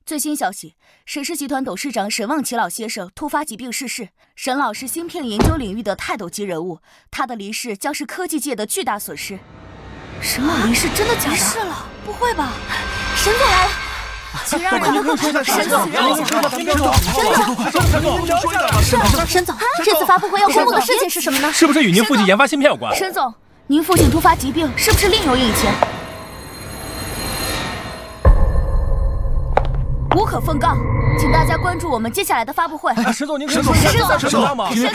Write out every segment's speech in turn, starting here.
最新消息，沈氏集团董事长沈旺奇老先生突发疾病逝世。沈老是芯片研究领域的泰斗级人物，他的离世将是科技界的巨大损失。沈老离世真的假的？离世了？不会吧？沈总来了！请让人沈总让一下。沈总，这次发布会要公布的事情是什么呢？是不是与您父亲研发芯片有关？沈总，您父亲突发疾病，是不是另有隐情？无可奉告，请大家关注我们接下来的发布会。沈总，您可以说一下这在什么吗？沈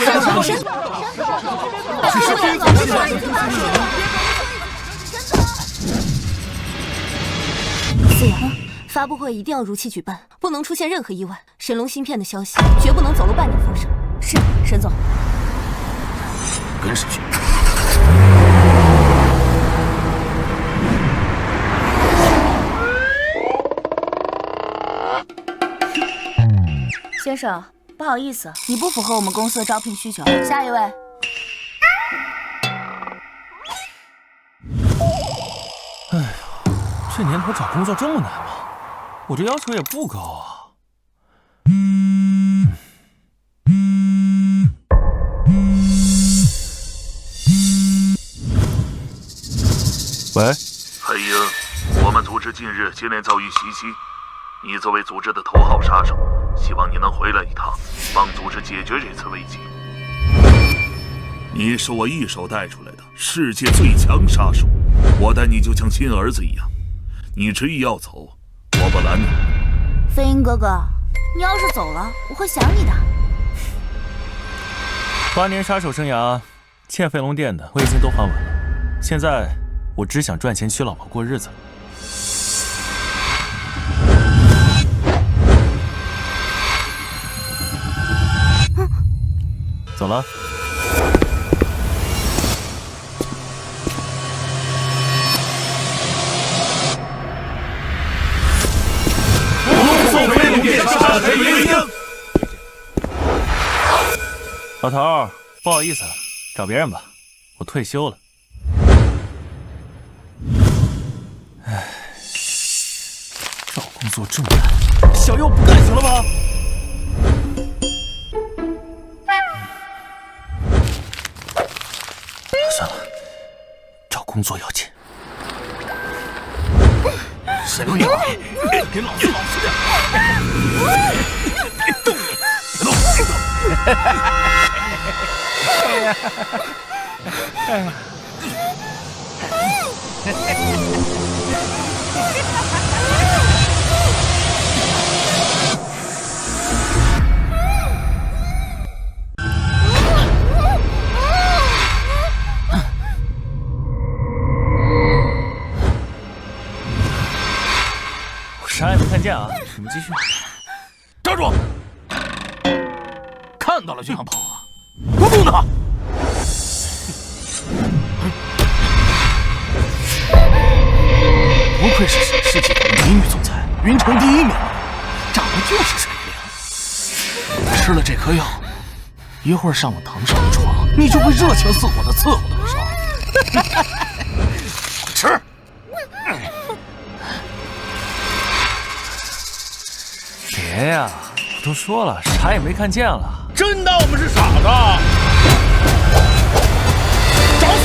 思阳，发布会一定要如期举办，不能出现任何意外。神龙芯片的消息绝不能走漏半点风声。是，沈总。跟上去。先生，不好意思，你不符合我们公司的招聘需求。下一位。哎呀，这年头找工作这么难吗？我这要求也不高啊。喂，黑鹰，我们组织近日接连遭遇袭击，你作为组织的头号杀手，希望你能回来一趟，帮组织解决这次危机。你是我一手带出来的世界最强杀手，我待你就像亲儿子一样。你执意要走，我不拦你。飞鹰哥哥，你要是走了，我会想你的。8年杀手生涯，欠飞龙店的我已经都还完了，现在我只想赚钱娶老婆过日子了。走了。老头儿，不好意思，找别人吧，我退休了。唉，找工作这么难，小右不干行了吗？算了，找工作要紧。沈龙鸟，给老子老实点！别动！别动！别动！我啥也没看见啊！你们继续。站住！看到了就想跑啊？不动他！不愧是沈氏集团的美女总裁，云城第一美女，长得就是水灵。吃了这颗药，一会儿上我堂上的床，你就会热情似火的伺候的不少。吃。别呀，我都说了，啥也没看见了。真当我们是傻子？找死！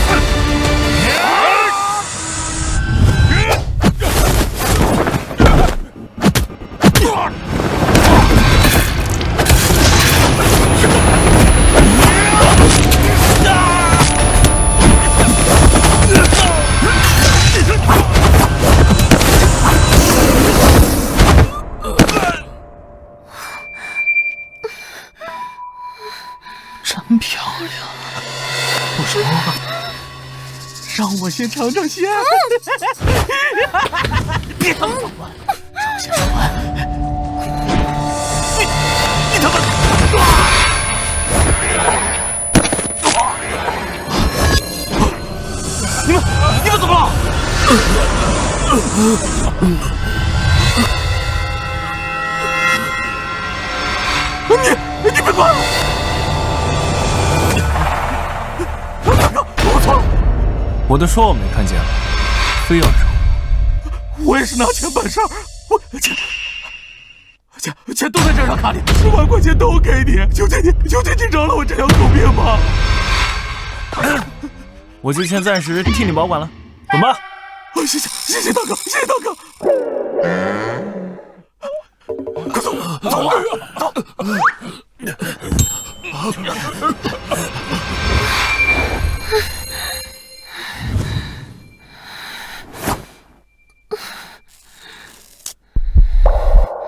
真漂亮！不说，让我先尝尝鲜。别当我乱，让我先说完。你他妈！你们怎么了？你别管！我错了，我都说我没看见了，非要惹我。我也是拿钱办事儿，钱都在这张卡里，10万块钱都给你，求求你饶了我这条狗命吧！我就先暂时替你保管了，滚吧。谢谢大哥，谢谢大哥。快走吧。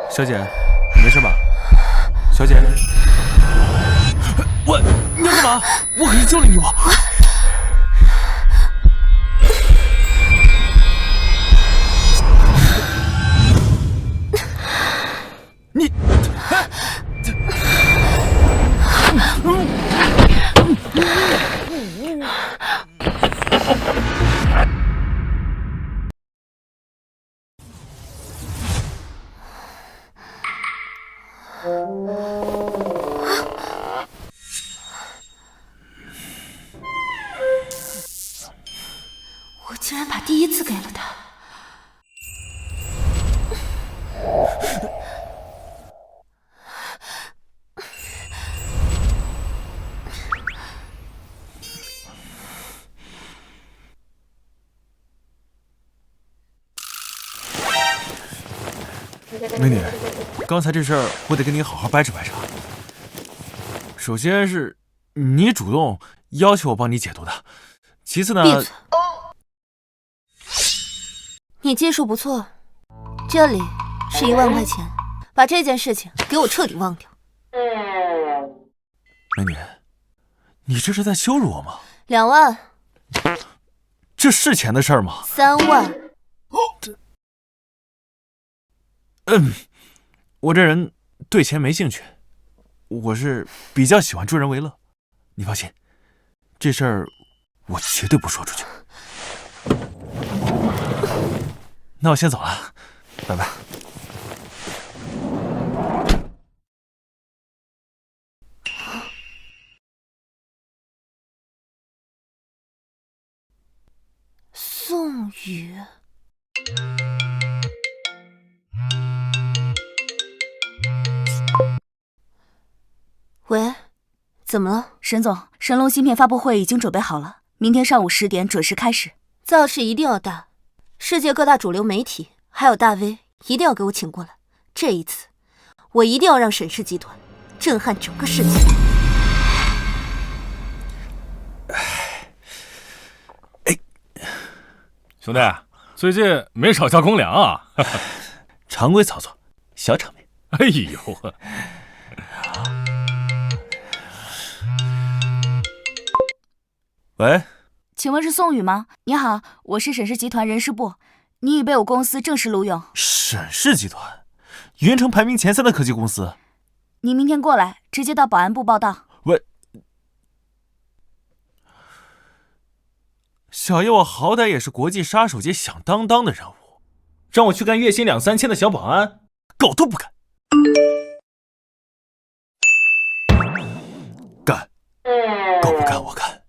小姐，你没事吧？小姐，你要干嘛？我可是救了你吧？你，我竟然把第一次给了他。美女，刚才这事儿我得跟你好好掰扯掰扯。首先是你主动要求我帮你解毒的，其次呢……闭嘴！你技术不错，这里是1万块钱，把这件事情给我彻底忘掉。美女，你这是在羞辱我吗？2万。这是钱的事儿吗？3万。我这人对钱没兴趣，我是比较喜欢助人为乐。你放心，这事儿我绝对不说出去。那我先走了，拜拜。宋宇。喂，怎么了？沈总，神龙芯片发布会已经准备好了，明天上午10点准时开始。造势一定要大，世界各大主流媒体还有大 V 一定要给我请过来。这一次，我一定要让沈氏集团震撼整个世界。兄弟，最近没少交公粮啊？常规操作，小场面。哎呦！喂，请问是宋宇吗？你好，我是沈氏集团人事部，你已被我公司正式录用。沈氏集团，云城排名前3的科技公司。你明天过来，直接到保安部报到。喂，小叶，我好歹也是国际杀手界响当当的人物，让我去干月薪2、3千的小保安，狗都不干。干，狗不干我干。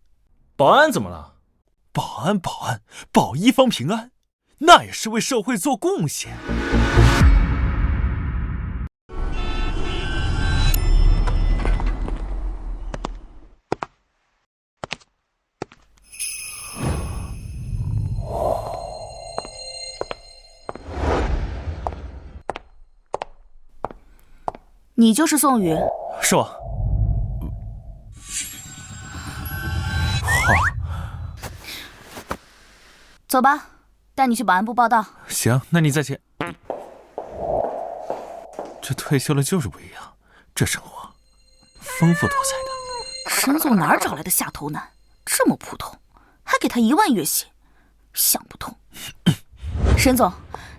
保安怎么了？保安，保一方平安，那也是为社会做贡献。你就是宋宇？是我。走吧，带你去保安部报到。行，那你再前。这退休了就是不一样，这生活丰富多彩的。沈总哪儿找来的下头男？这么普通，还给他1万月薪，想不通。沈总，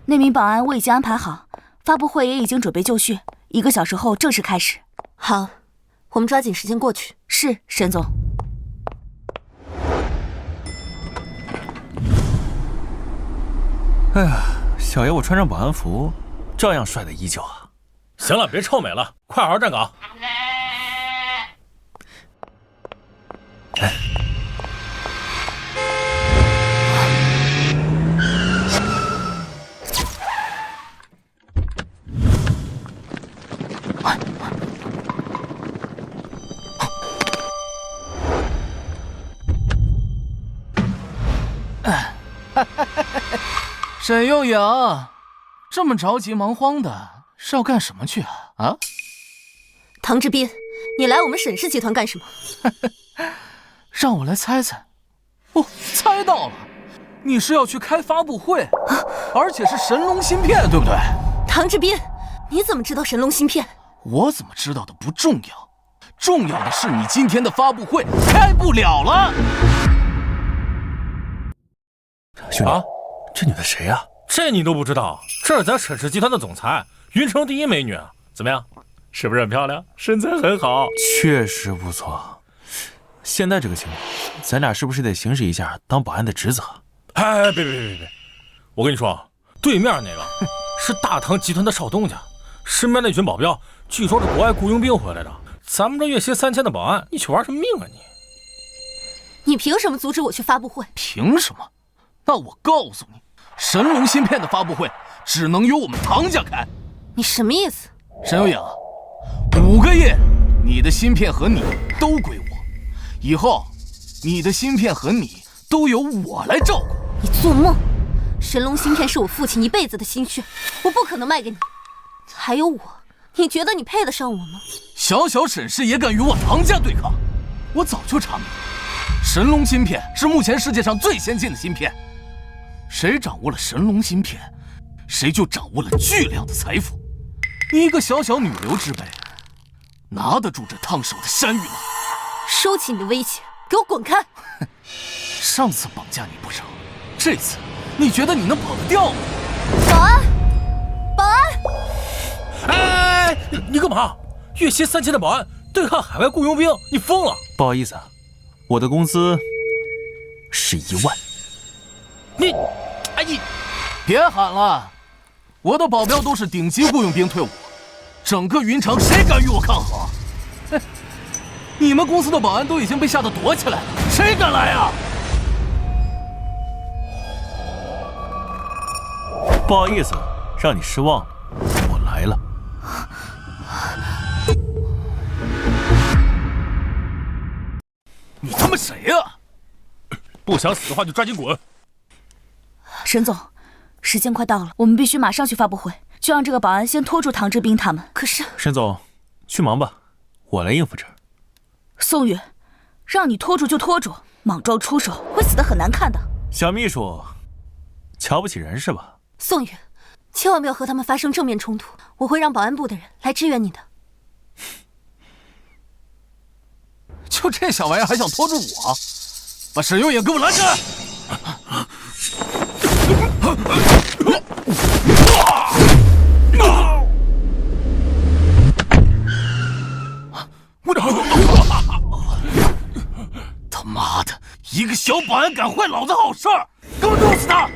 那名保安我已经安排好，发布会也已经准备就绪，1个小时后正式开始。好，我们抓紧时间过去。是，沈总。哎呀，小爷我穿上保安服，照样帅得依旧啊！行了，别臭美了，快好好站岗。沈幼影，这么着急忙慌的是要干什么去啊？啊？唐志斌，你来我们沈氏集团干什么？让我来猜猜。哦，猜到了，你是要去开发布会，而且是神龙芯片，对不对？唐志斌，你怎么知道神龙芯片？我怎么知道的不重要，重要的是你今天的发布会开不了了。兄弟，这女的谁呀？这你都不知道？这是咱沈氏集团的总裁，云城第一美女，怎么样？是不是很漂亮？身材很好，确实不错。现在这个情况，咱俩是不是得行使一下当保安的职责？哎，别！我跟你说，对面那个是大唐集团的少东家，身边那群保镖据说是国外雇佣兵回来的。咱们这月薪3000的保安，你去玩什么命啊你？你凭什么阻止我去发布会？凭什么？那我告诉你，神龙芯片的发布会只能由我们唐家开。你什么意思？沈有影，5个月，你的芯片和你都归我。以后，你的芯片和你都由我来照顾。你做梦！神龙芯片是我父亲一辈子的心血，我不可能卖给你。还有我，你觉得你配得上我吗？小小沈氏也敢与我唐家对抗？我早就查明，神龙芯片是目前世界上最先进的芯片。谁掌握了神龙芯片，谁就掌握了巨量的财富。你一个小小女流之辈，拿得住这烫手的山芋吗？收起你的威胁，给我滚开！上次绑架你不成，这次你觉得你能跑得掉吗？保安，保安！哎，你干嘛？月薪3000的保安对抗海外雇佣兵，你疯了？不好意思啊，我的工资是1万。你，哎你，别喊了，我的保镖都是顶级雇佣兵退伍，整个云城谁敢与我抗衡？哼！你们公司的保安都已经被吓得躲起来了，谁敢来啊？不好意思，让你失望了，我来了。你他妈谁呀？不想死的话就抓紧滚！沈总，时间快到了，我们必须马上去发布会，就让这个保安先拖住唐志斌他们。可是，沈总，去忙吧，我来应付这儿。宋宇，让你拖住就拖住，莽撞出手会死得很难看的。小秘书，瞧不起人是吧？宋宇，千万不要和他们发生正面冲突，我会让保安部的人来支援你的。就这小玩意儿还想拖住我？把沈有影给我拦下！他妈的，一个小保安敢坏老子好事儿，给我弄死他！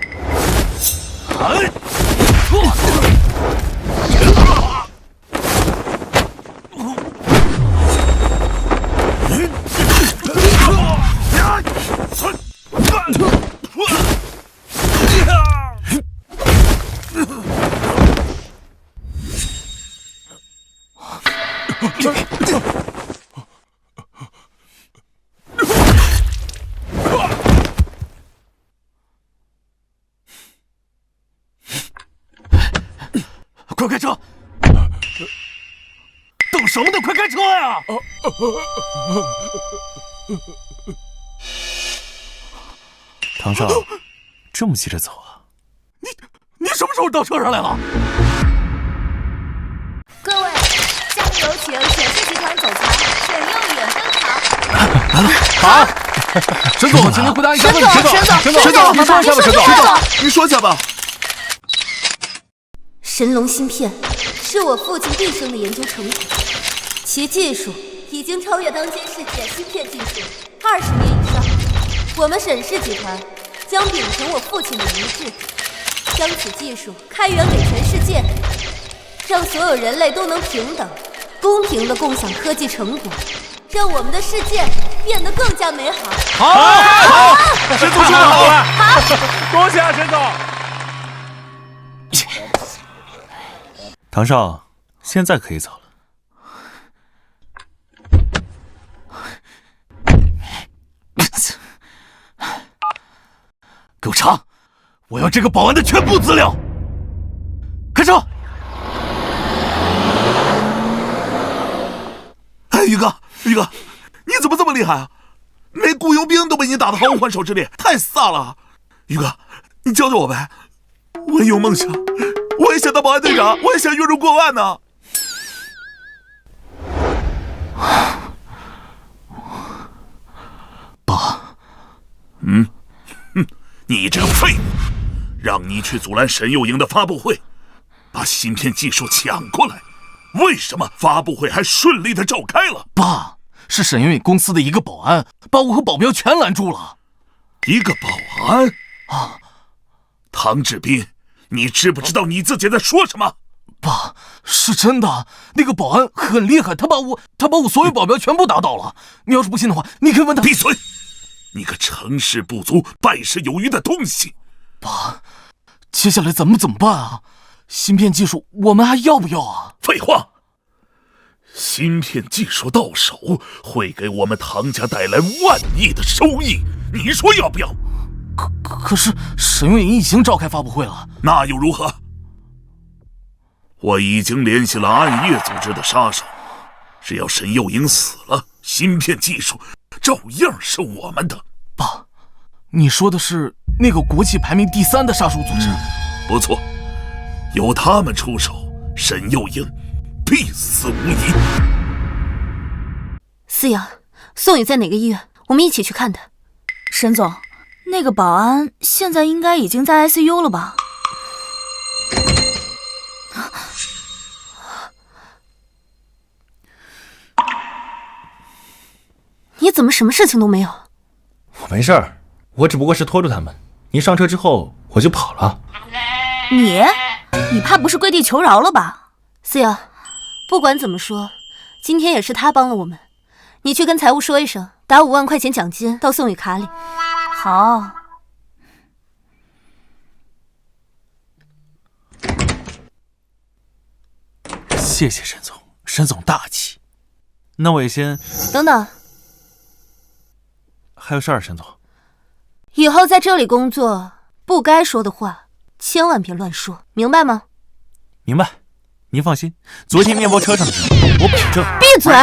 快开车！等什么呢？快开车呀！唐少，这么急着走啊？你什么时候到车上来了？各位，下面有请沈氏集团总裁沈幼影登场。好，沈总，请您回答一下问题。沈总，您说一下吧，沈总，您说一下吧。神龙芯片是我父亲毕生的研究成果，其技术已经超越当今世界芯片技术20年以上。我们沈氏集团将秉承我父亲的遗志，将此技术开源给全世界，让所有人类都能平等、公平地共享科技成果，让我们的世界变得更加美好。好，沈总说得好了，恭喜啊，沈总！唐少，现在可以走了。给我查！我要这个保安的全部资料。开车！哎，宇哥，你怎么这么厉害啊？连雇佣兵都被你打得毫无还手之力，太飒了！宇哥，你教教我呗，我也有梦想，我也想当保安队长，我也想月入过万呢。爸，你这个废物，让你去阻拦沈幼莹的发布会，把芯片技术抢过来，为什么发布会还顺利的召开了？爸，是沈远公司的一个保安把我和保镖全拦住了。一个保安啊？唐志斌，你知不知道你自己在说什么？爸，是真的，那个保安很厉害，他把我所有保镖全部打倒了。你要是不信的话，你可以问他。闭嘴！你个成事不足败事有余的东西！爸，接下来咱们怎么办啊？芯片技术我们还要不要啊？废话，芯片技术到手会给我们唐家带来万亿的收益，你说要不要？可是沈月莹已经召开发布会了，那又如何？我已经联系了暗夜组织的杀手，只要沈幼莹死了，芯片技术照样是我们的。爸，你说的是那个国际排名第3的杀手组织？不错，由他们出手，沈幼莹必死无疑。思瑶，宋宇在哪个医院？我们一起去看他。沈总，那个保安现在应该已经在 ICU 了吧？你怎么什么事情都没有？我没事儿，我只不过是拖住他们。你上车之后我就跑了。你怕不是跪地求饶了吧？思瑶，不管怎么说，今天也是他帮了我们。你去跟财务说一声，打5万块钱奖金到宋宇卡里。好。谢谢沈总，沈总大气。那我也先……等等，还有事儿，沈总。以后在这里工作，不该说的话千万别乱说，明白吗？明白。您放心，昨天面包车上的事我保证。闭嘴！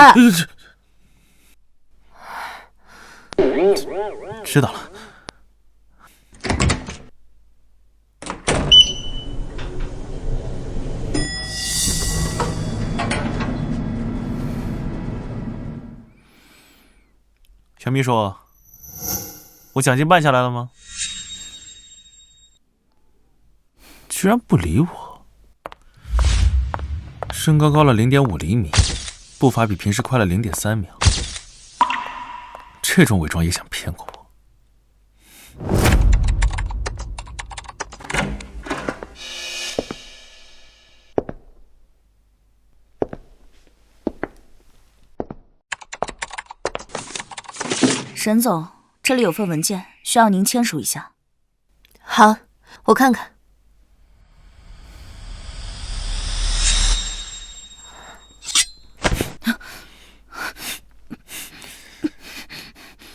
知道了。小秘书，我奖金办下来了吗？居然不理我。身高高了0.5厘米，步伐比平时快了0.3秒。这种伪装也想骗过我？沈总，这里有份文件，需要您签署一下。好，我看看。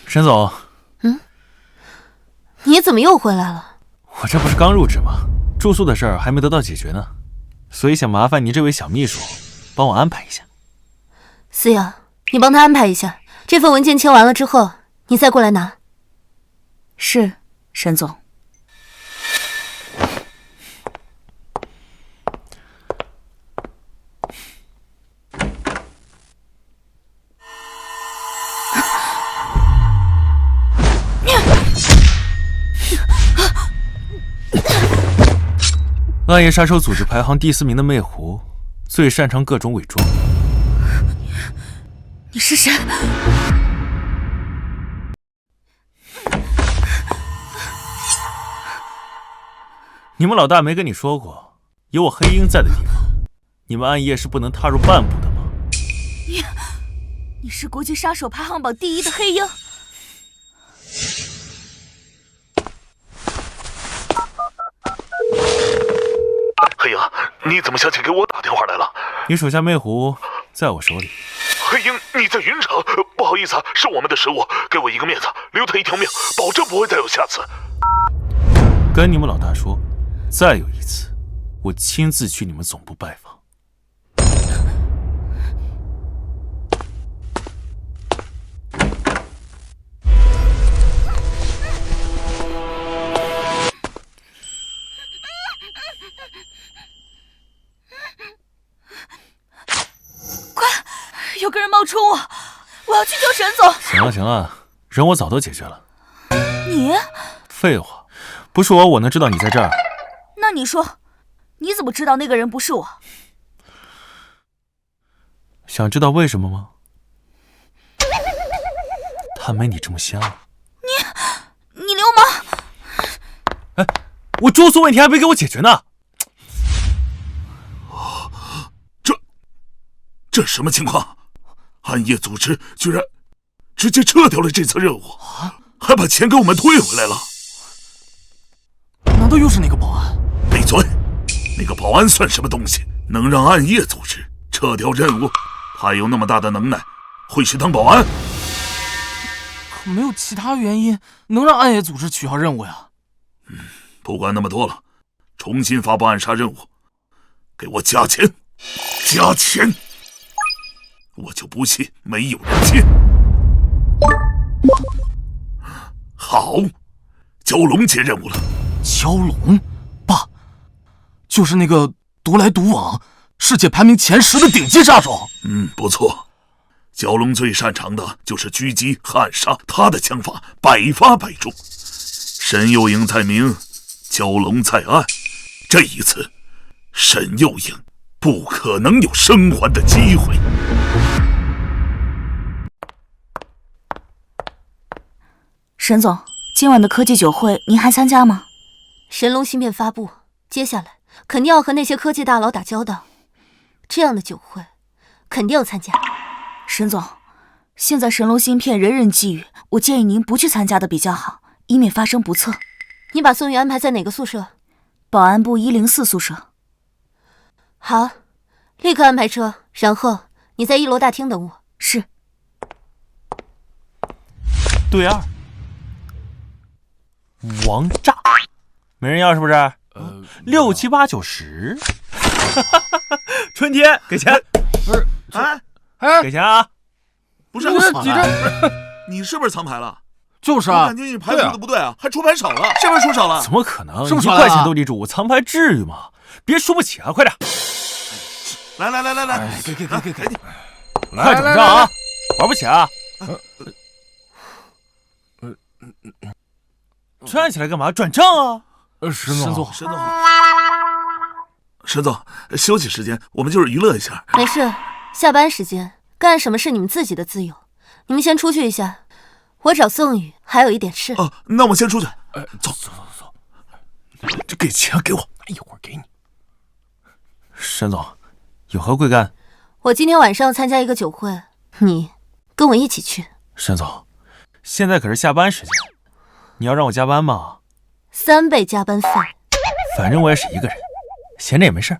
沈总，你怎么又回来了？我这不是刚入职吗？住宿的事儿还没得到解决呢，所以想麻烦您这位小秘书帮我安排一下。思瑶，你帮他安排一下，这份文件签完了之后，你再过来拿。是，沈总。暗夜杀手组织排行第4名的魅狐，最擅长各种伪装。你是谁？你们老大没跟你说过，有我黑鹰在的地方，你们暗夜是不能踏入半步的吗？你是国际杀手排行榜第1的黑鹰。黑鹰，你怎么想起给我打电话来了？你手下魅狐在我手里。黑鹰，你在云城？不好意思啊，是我们的失误，给我一个面子，留他一条命，保证不会再有下次。跟你们老大说，再有一次，我亲自去你们总部拜访。有个人冒充我，我要去救沈总。行了行了，人我早都解决了。你？废话，不是我能知道你在这儿？那你说，你怎么知道那个人不是我？想知道为什么吗？他没你这么香。你流氓！哎，我住宿问题还没给我解决呢。这什么情况？暗夜组织居然直接撤掉了这次任务，还把钱给我们退回来了。难道又是那个保安？闭嘴！那个保安算什么东西？能让暗夜组织撤掉任务？他有那么大的能耐，会去当保安？可没有其他原因能让暗夜组织取消任务呀。不管那么多了，重新发布暗杀任务，给我加钱！加钱！我就不信没有人接。好，蛟龙接任务了。蛟龙，爸，就是那个独来独往、世界排名前10的顶级杀手。不错。蛟龙最擅长的就是狙击和暗杀，他的枪法百发百中。沈幼颖在明，蛟龙在暗。这一次，沈幼颖不可能有生还的机会。沈总，今晚的科技酒会您还参加吗？神龙芯片发布，接下来肯定要和那些科技大佬打交道，这样的酒会肯定要参加。沈总，现在神龙芯片人人觊觎，我建议您不去参加的比较好，以免发生不测。你把宋宇安排在哪个宿舍？保安部104宿舍。好，立刻安排车，然后你在1楼大厅等我。是。对2，王炸，没人要是不是？6、7、8、9、10，春天给钱，不是，给钱啊！不是，你是不是藏牌了？就是啊，我感觉你牌出的不对啊，还出牌少了，是不是出少了？怎么可能？是不是1块钱都立住，我藏牌至于吗？别输不起啊！快点，来，给，快转账啊！玩不起啊！站起来干嘛？转账啊！沈总，沈总，休息时间我们就是娱乐一下。没事，下班时间干什么是你们自己的自由。你们先出去一下，我找宋宇还有一点事。哦，那我们先出去。走。这给钱给我，一会儿给你。沈总，有何贵干？我今天晚上参加一个酒会，你跟我一起去。沈总，现在可是下班时间，你要让我加班吗？3倍加班费。反正我也是一个人，闲着也没事，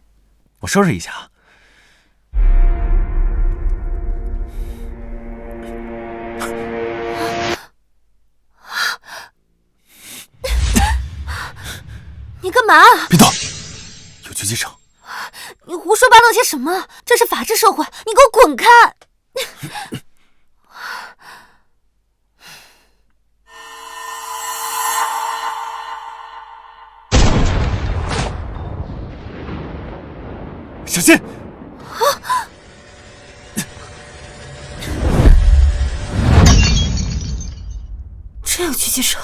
我收拾一下。你干嘛？别动！有狙击手！你胡说八道些什么？这是法治社会，你给我滚开！小心！真有狙击手！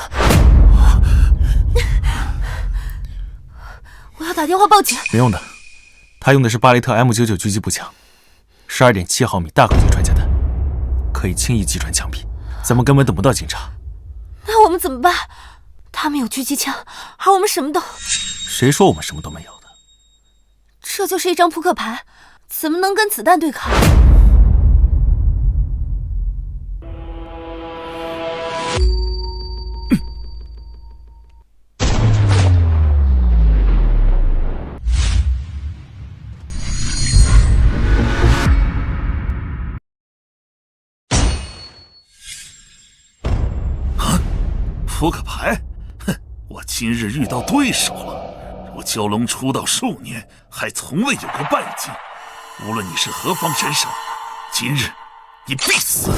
我要打电话报警。没用的，他用的是巴雷特 M99狙击步枪，12.7毫米大口径穿甲弹，可以轻易击穿墙壁，咱们根本等不到警察。那我们怎么办？他们有狙击枪，而我们什么都……谁说我们什么都没有的？这就是一张扑克牌，怎么能跟子弹对抗？扑克牌，哼，我今日遇到对手了。我蛟龙出道数年，还从未有过败绩。无论你是何方神圣，今日你必死！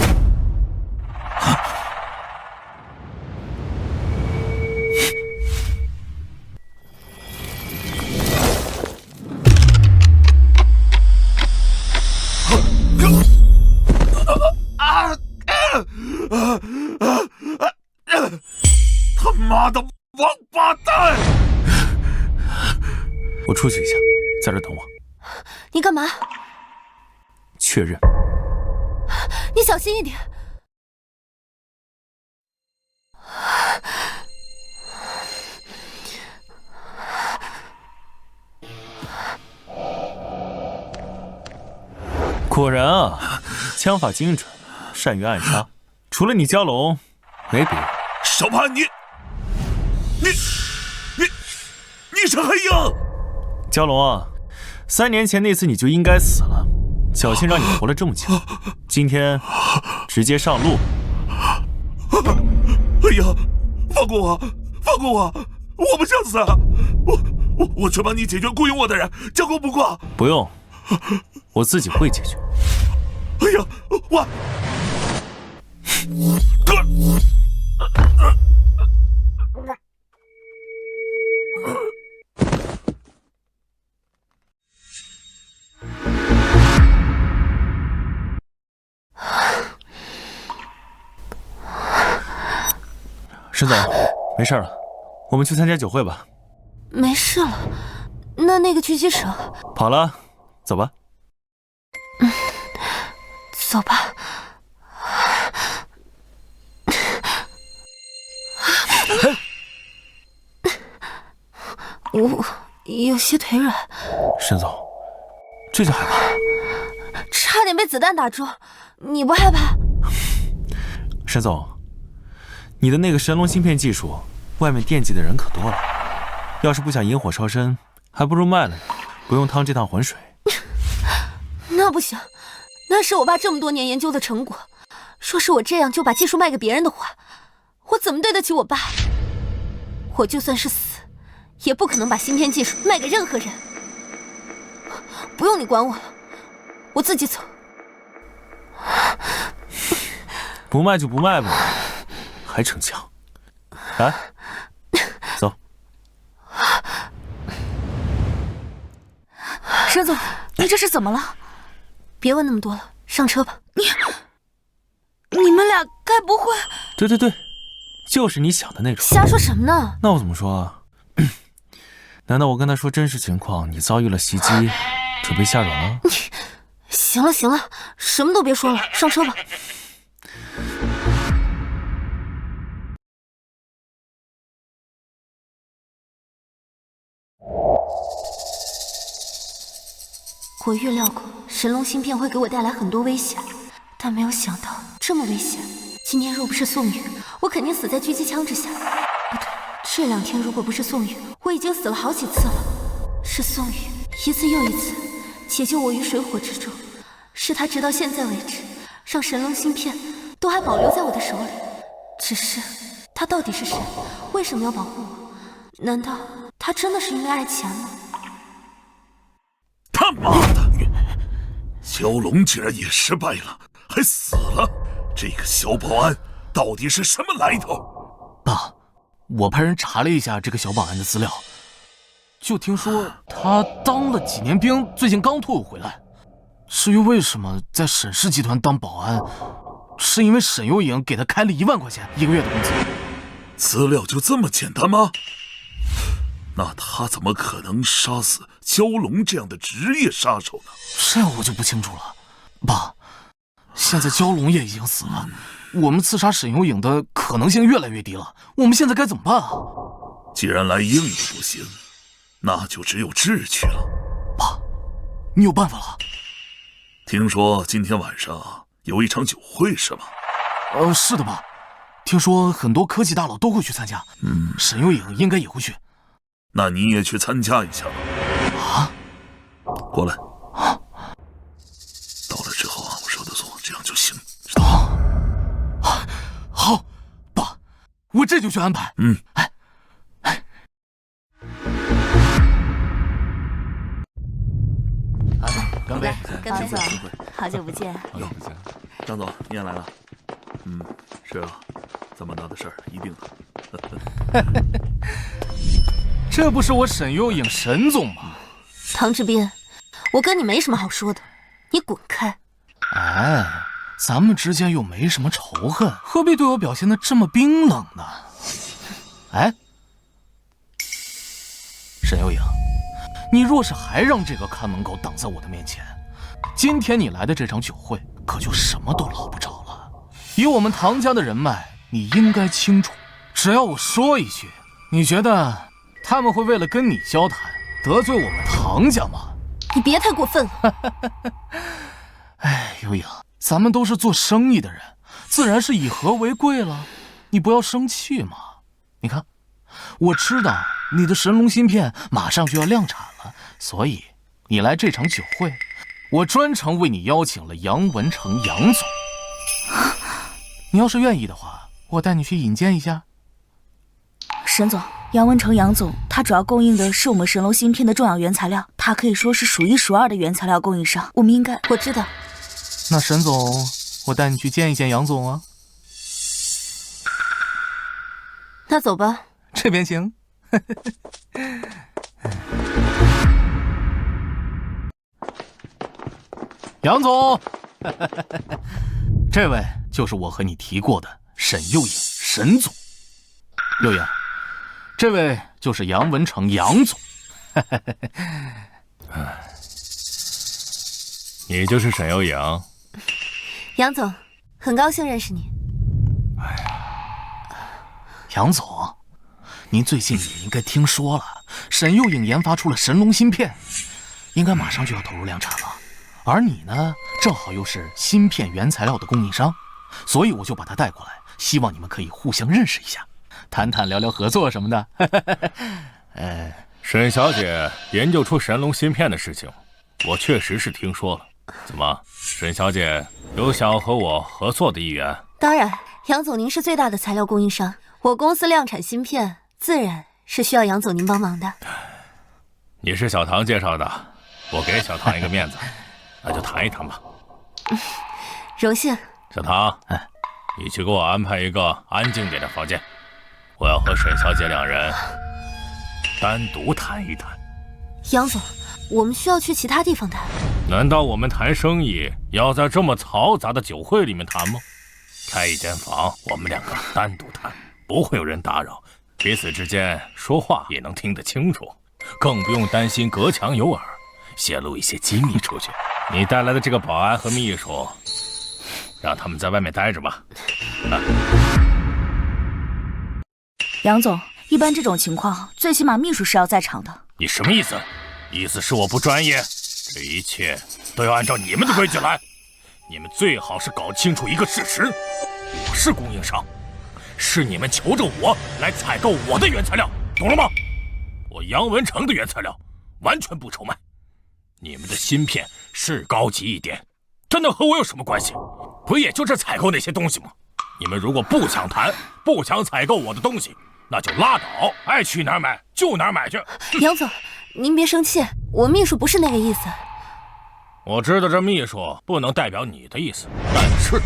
他妈的王八蛋！我出去一下，在这等我。你干嘛？确认。你小心一点。果然啊，枪法精准，善于暗杀。除了你蛟龙，没别人。小潘，你是黑鹰！蛟龙啊，3年前那次你就应该死了，侥幸让你活了这么久，今天直接上路。哎呀，放过我，放过我，我不想死！我去帮你解决雇佣我的人，将功补过。不用，我自己会解决。哎呀，我哥。沈总，没事了，我们去参加酒会吧。没事了，那个狙击手跑了，走吧。走吧。我有些腿软。沈总，这就害怕？差点被子弹打中，你不害怕？沈总，你的那个神龙芯片技术，外面惦记的人可多了。要是不想引火烧身，还不如卖了你，不用趟这趟浑水。那不行，那是我爸这么多年研究的成果。说是我这样就把技术卖给别人的话，我怎么对得起我爸？我就算是死，也不可能把芯片技术卖给任何人。不用你管我了，我自己走。不卖就不卖吧，还逞强。来，走。沈总，你这是怎么了？别问那么多了，上车吧。你们俩该不会……对，就是你想的那种。瞎说什么呢？那我怎么说啊？难道我跟他说真实情况，你遭遇了袭击，准备下软了？行了，什么都别说了，上车吧。我预料过神龙芯片会给我带来很多危险，但没有想到这么危险。今天若不是宋宇，我肯定死在狙击枪之下。不对，这2天如果不是宋宇，我已经死了好几次了。是宋宇一次又一次解救我于水火之中，是他直到现在为止，让神龙芯片都还保留在我的手里。只是他到底是谁？为什么要保护我？难道他真的是因为爱钱吗？他妈的！蛟龙竟然也失败了，还死了！这个小保安到底是什么来头？爸，我派人查了一下这个小保安的资料，就听说他当了几年兵，最近刚退伍回来。至于为什么在沈氏集团当保安，是因为沈有影给他开了1万块钱1个月的工资。资料就这么简单吗？那他怎么可能杀死蛟龙这样的职业杀手呢？这我就不清楚了。爸，现在蛟龙也已经死了，我们刺杀沈有影的可能性越来越低了，我们现在该怎么办啊？既然来硬的不行，那就只有智取了。爸，你有办法了？听说今天晚上有一场酒会是吗？是的爸，听说很多科技大佬都会去参加，沈有影应该也会去。那你也去参加一下吧。啊，过来。到了之后按我说的做，这样就行，知道吗？好，爸，我这就去安排。杨总，好久不见。哟，张总你也来了。是啊，咱们闹的事儿一定的。这不是我沈幽影沈总吗？唐志斌，我跟你没什么好说的，你滚开。哎，咱们之间又没什么仇恨，何必对我表现得这么冰冷呢？哎，沈幽影，你若是还让这个看门狗挡在我的面前，今天你来的这场酒会可就什么都捞不着了。以我们唐家的人脉，你应该清楚，只要我说一句，你觉得他们会为了跟你交谈得罪我们唐家吗？你别太过分了。哎，幽影，咱们都是做生意的人，自然是以和为贵了，你不要生气嘛。你看，我知道你的神龙芯片马上就要量产了，所以你来这场酒会，我专程为你邀请了杨文成杨总。你要是愿意的话，我带你去引荐一下。沈总，杨文成杨总，他主要供应的是我们神龙芯片的重要原材料，他可以说是数一数二的原材料供应商。我们应该……我知道。那沈总，我带你去见一见杨总啊。那走吧。这边行。杨总，这位就是我和你提过的沈幽影沈总。幽影，这位就是杨文成杨总。你就是沈幽影？杨总，很高兴认识你。杨总，您最近也应该听说了，沈幽影研发出了神龙芯片，应该马上就要投入量产了。而你呢，正好又是芯片原材料的供应商，所以我就把他带过来，希望你们可以互相认识一下，谈谈聊聊合作什么的。沈小姐研究出神龙芯片的事情，我确实是听说了。怎么，沈小姐有想要和我合作的意愿？当然，杨总您是最大的材料供应商，我公司量产芯片，自然是需要杨总您帮忙的。你是小唐介绍的，我给小唐一个面子，那就谈一谈吧。荣幸。小唐，你去给我安排一个安静点的房间，我要和沈小姐两人单独谈一谈。杨总，我们需要去其他地方谈。难道我们谈生意要在这么嘈杂的酒会里面谈吗？开一间房，我们两个单独谈，不会有人打扰，彼此之间说话也能听得清楚，更不用担心隔墙有耳，泄露一些机密出去。你带来的这个保安和秘书，让他们在外面待着吧。杨总，一般这种情况，最起码秘书是要在场的。你什么意思？意思是我不专业？这一切都要按照你们的规矩来。你们最好是搞清楚一个事实，我是供应商，是你们求着我来采购我的原材料，懂了吗？我杨文成的原材料完全不愁卖，你们的芯片是高级一点，真的和我有什么关系？不也就是采购那些东西吗？你们如果不想谈，不想采购我的东西，那就拉倒，爱去哪儿买就哪儿买去。杨总，您别生气，我秘书不是那个意思。我知道这秘书不能代表你的意思，但是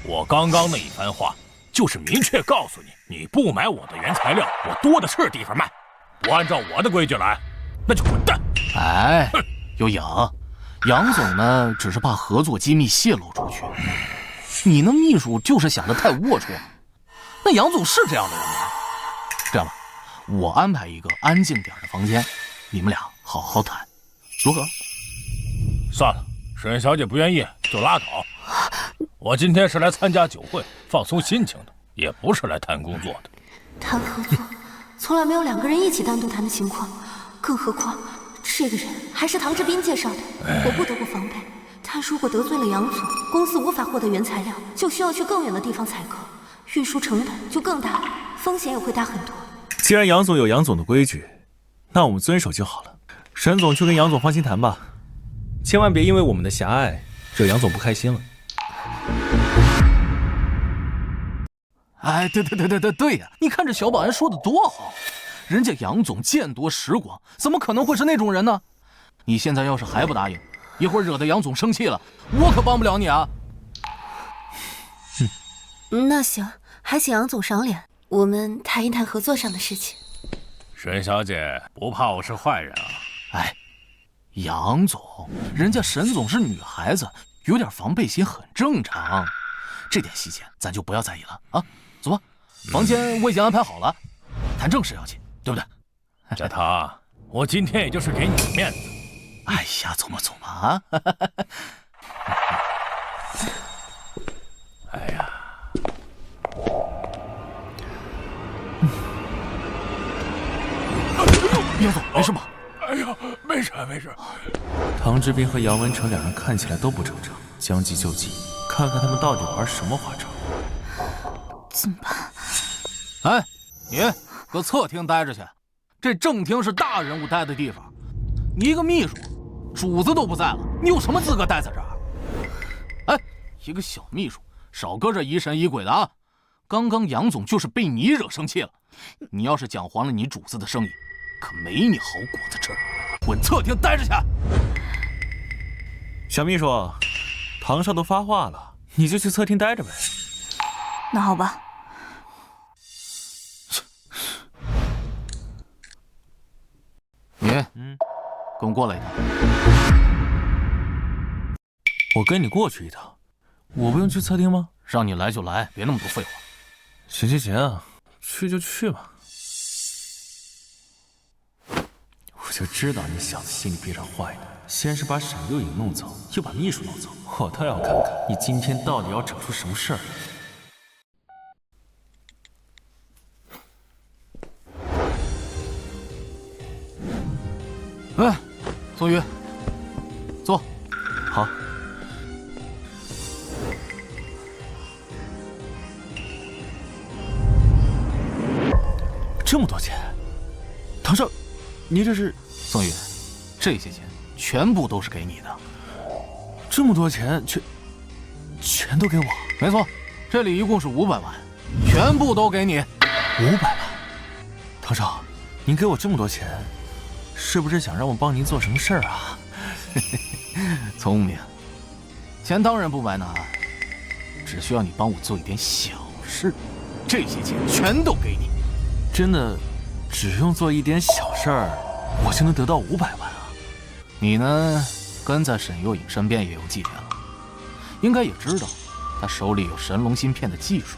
我刚刚那一番话就是明确告诉你，你不买我的原材料，我多的是地方卖。不按照我的规矩来，那就滚蛋！哎，幽影，杨总呢，只是怕合作机密泄露出去。你那秘书就是想得太龌龊。那杨总是这样的人吗？这样吧，我安排一个安静点的房间，你们俩好好谈，如何？算了，沈小姐不愿意就拉倒。我今天是来参加酒会，放松心情的，也不是来谈工作的。谈合作，从来没有两个人一起单独谈的情况，更何况这个人还是唐志斌介绍的，我不得不防备。他如果得罪了杨总，公司无法获得原材料，就需要去更远的地方采购，运输成本就更大，风险也会大很多。既然杨总有杨总的规矩，那我们遵守就好了。沈总去跟杨总放心谈吧，千万别因为我们的狭隘惹杨总不开心了。哎，对呀，你看这小保安说的多好，人家杨总见多识广，怎么可能会是那种人呢？你现在要是还不答应，一会儿惹得杨总生气了，我可帮不了你啊。那行，还请杨总赏脸，我们谈一谈合作上的事情。沈小姐不怕我是坏人啊？哎，杨总，人家沈总是女孩子，有点防备心很正常。这点细节咱就不要在意了啊。走吧，房间我已经安排好了，谈正事要紧，对不对？小唐，我今天也就是给你面子。哎呀，走嘛走嘛啊！哎呀，杨总，没事吧？哎呀，没事没事。唐志斌和杨文成两人看起来都不正常，将计就计，看看他们到底玩什么花招。怎么办？哎，你搁侧厅待着去，这正厅是大人物待的地方。你一个秘书，主子都不在了，你有什么资格待在这儿？哎，一个小秘书，少搁这疑神疑鬼的啊！刚刚杨总就是被你惹生气了，你要是搅黄了你主子的生意，可没你好果子吃。滚侧厅待着去！小秘书，唐少都发话了，你就去侧厅待着呗。那好吧。你，跟我过来一趟。我跟你过去一趟，我不用去侧厅吗？让你来就来，别那么多废话。行行行，去就去吧。我就知道你小子心里憋着坏呢，先是把沈幼颖弄走，又把秘书弄走，我倒要看看你今天到底要整出什么事儿来。哎，宋宇，坐。好。这么多钱，唐少，你这是？宋宇，这些钱全部都是给你的。这么多钱，全都给我？没错，这里一共是500万，全部都给你。500万？唐少，您给我这么多钱，是不是想让我帮您做什么事儿啊？聪明，钱当然不白拿，只需要你帮我做一点小事，这些钱全都给你。真的，只用做一点小事儿，我就能得到500万啊？你呢，跟在沈幼颖身边也有几年了，应该也知道他手里有神龙芯片的技术。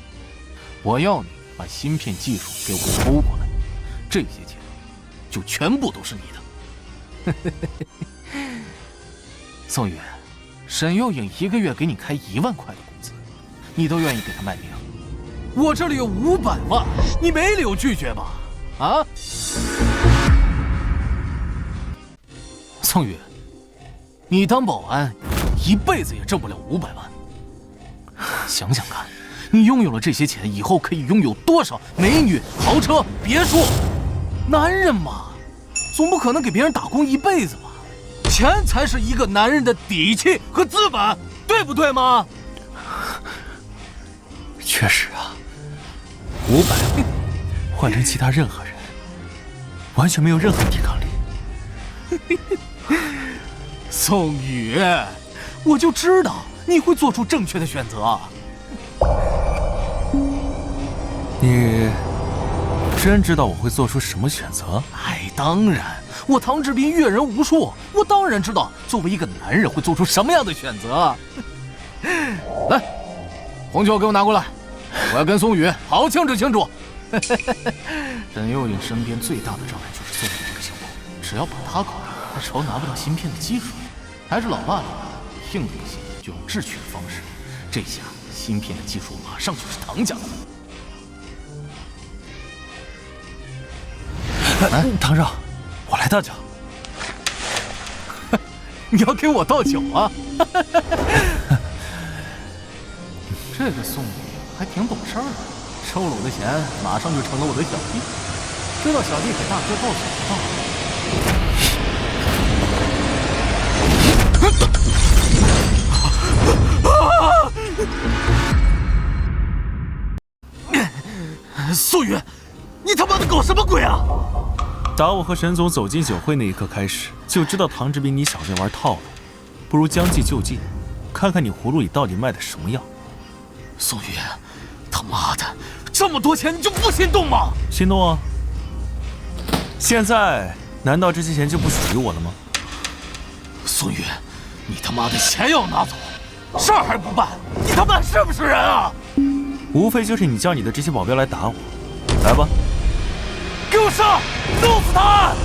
我要你把芯片技术给我偷过来，这些钱就全部都是你的。宋宇，沈幼颖一个月给你开1万块的工资，你都愿意给他卖命。我这里有500万，你没理由拒绝吧？啊？宋宇，你当保安一辈子也挣不了500万。想想看，你拥有了这些钱以后，可以拥有多少美女、豪车、别墅？男人嘛，总不可能给别人打工一辈子吧？钱才是一个男人的底气和资本，对不对吗？确实啊，500万换成其他任何人，完全没有任何抵抗力。宋宇，我就知道你会做出正确的选择。你真知道我会做出什么选择？哎，当然，我唐志斌阅人无数，我当然知道作为一个男人会做出什么样的选择。来，红酒给我拿过来，我要跟宋宇好好庆祝庆祝。沈幼颖身边最大的障碍就是宋宇这个小狗，只要把他搞定，他愁拿不到芯片的技术。还是老话里，硬的不行就用智取的方式，这下芯片的技术马上就是唐家的了。唐少，我来倒酒。你要给我倒酒啊？这个宋宇还挺懂事儿的，收了我的钱，马上就成了我的小弟。知道小弟给大哥倒酒的道理。宋宇，你他妈的搞什么鬼啊！打我和沈总走进酒会那一刻开始，就知道唐志斌你小子玩套路。不如将计就计，看看你葫芦里到底卖的什么药。宋宇，他妈的，这么多钱你就不心动吗？心动啊！现在难道这些钱就不属于我了吗？宋宇，你他妈的钱要拿走，事儿还不办，你他妈是不是人啊？无非就是你叫你的这些保镖来打我，来吧，给我上，弄死他！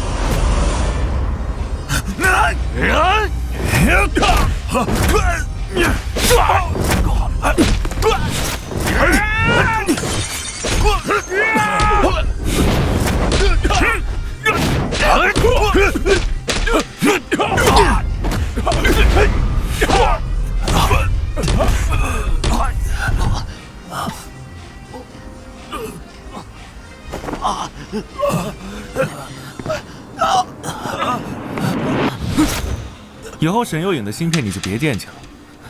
以后沈幼颖的芯片你就别惦记了，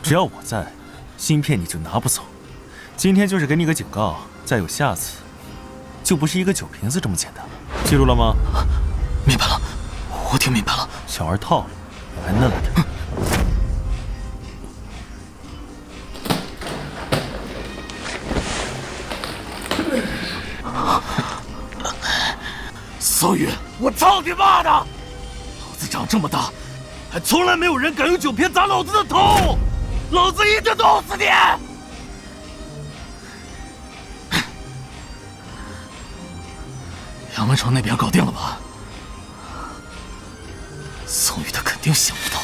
只要我在，芯片你就拿不走。今天就是给你个警告，再有下次，就不是一个酒瓶子这么简单了，记住了吗？明白了，我听明白了。小儿套路，我还嫩了点。宋宇，我操你妈的！老子长这么大，还从来没有人敢用酒瓶砸老子的头，老子一定弄死你！杨文成那边搞定了吧？宋宇他肯定想不到，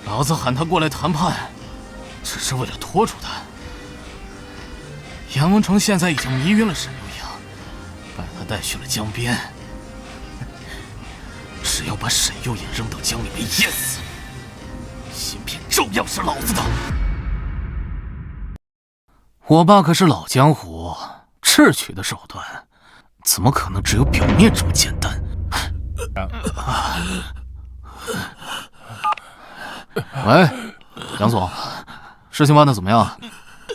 老子喊他过来谈判，只是为了拖住他。杨文成现在已经迷晕了沈幼颖，把他带去了江边。只要把沈幼颖扔到江里面淹死，芯片照样是老子的。我爸可是老江湖，智取的手段，怎么可能只有表面这么简单？喂，杨总，事情办得怎么样？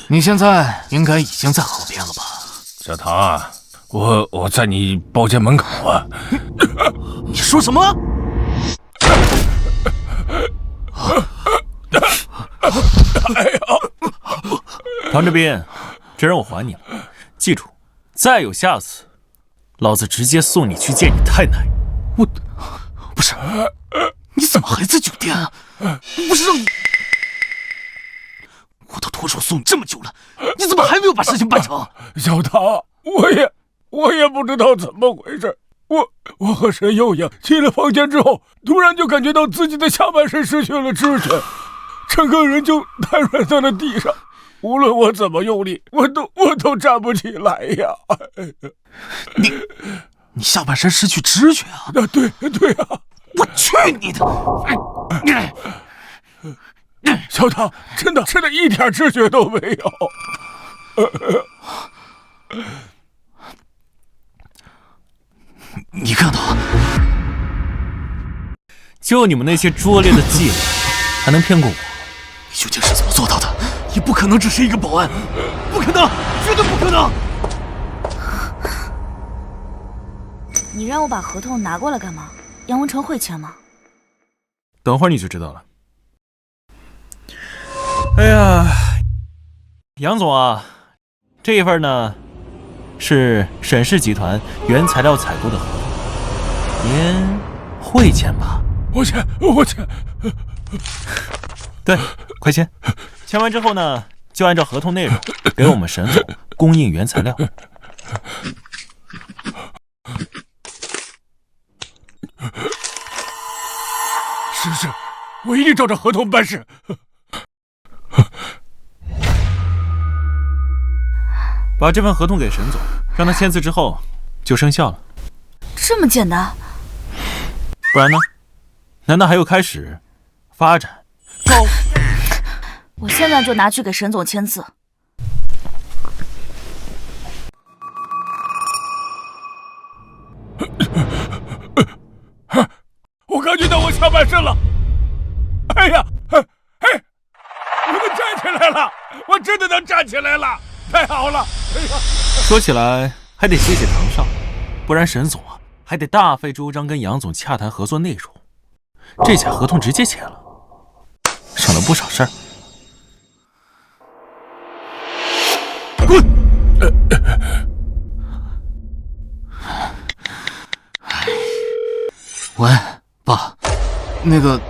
你现在应该已经在河边了吧？小唐啊，我在你包间门口啊。你说什么？唐志斌，这人我还你了，记住，再有下次，老子直接送你去见你太奶。我不是，你怎么还在酒店啊？不是让你，我都脱手送你这么久了，你怎么还没有把事情办成？小唐，我也不知道怎么回事。我和沈幼颖进了房间之后，突然就感觉到自己的下半身失去了知觉，整个人就瘫软在了地上。无论我怎么用力，我都站不起来呀！你下半身失去知觉啊？对啊！我去你的！小唐，真的一点知觉都没有。你看他，就你们那些拙劣的伎俩，还能骗过我？你究竟是怎么做到的？也不可能只是一个保安，不可能，绝对不可能！你让我把合同拿过来干嘛？杨文成会签吗？等会儿你就知道了。哎呀，杨总啊，这一份呢是沈氏集团原材料采购的合同，您会签吧？我签。对，快签！签完之后呢，就按照合同内容给我们沈总供应原材料。是，我一定照着合同办事。把这份合同给沈总，让他签字之后就生效了。这么简单？不然呢？难道还有开始、发展、高？我现在就拿去给沈总签字。我感觉到我下半身了。哎呀，我能站起来了！我真的能站起来了！太好了！哎呀，说起来还得谢谢唐少，不然沈总啊还得大费周章跟杨总洽谈合作内容。这下合同直接签了，省了不少事儿。滚！喂，爸，那个，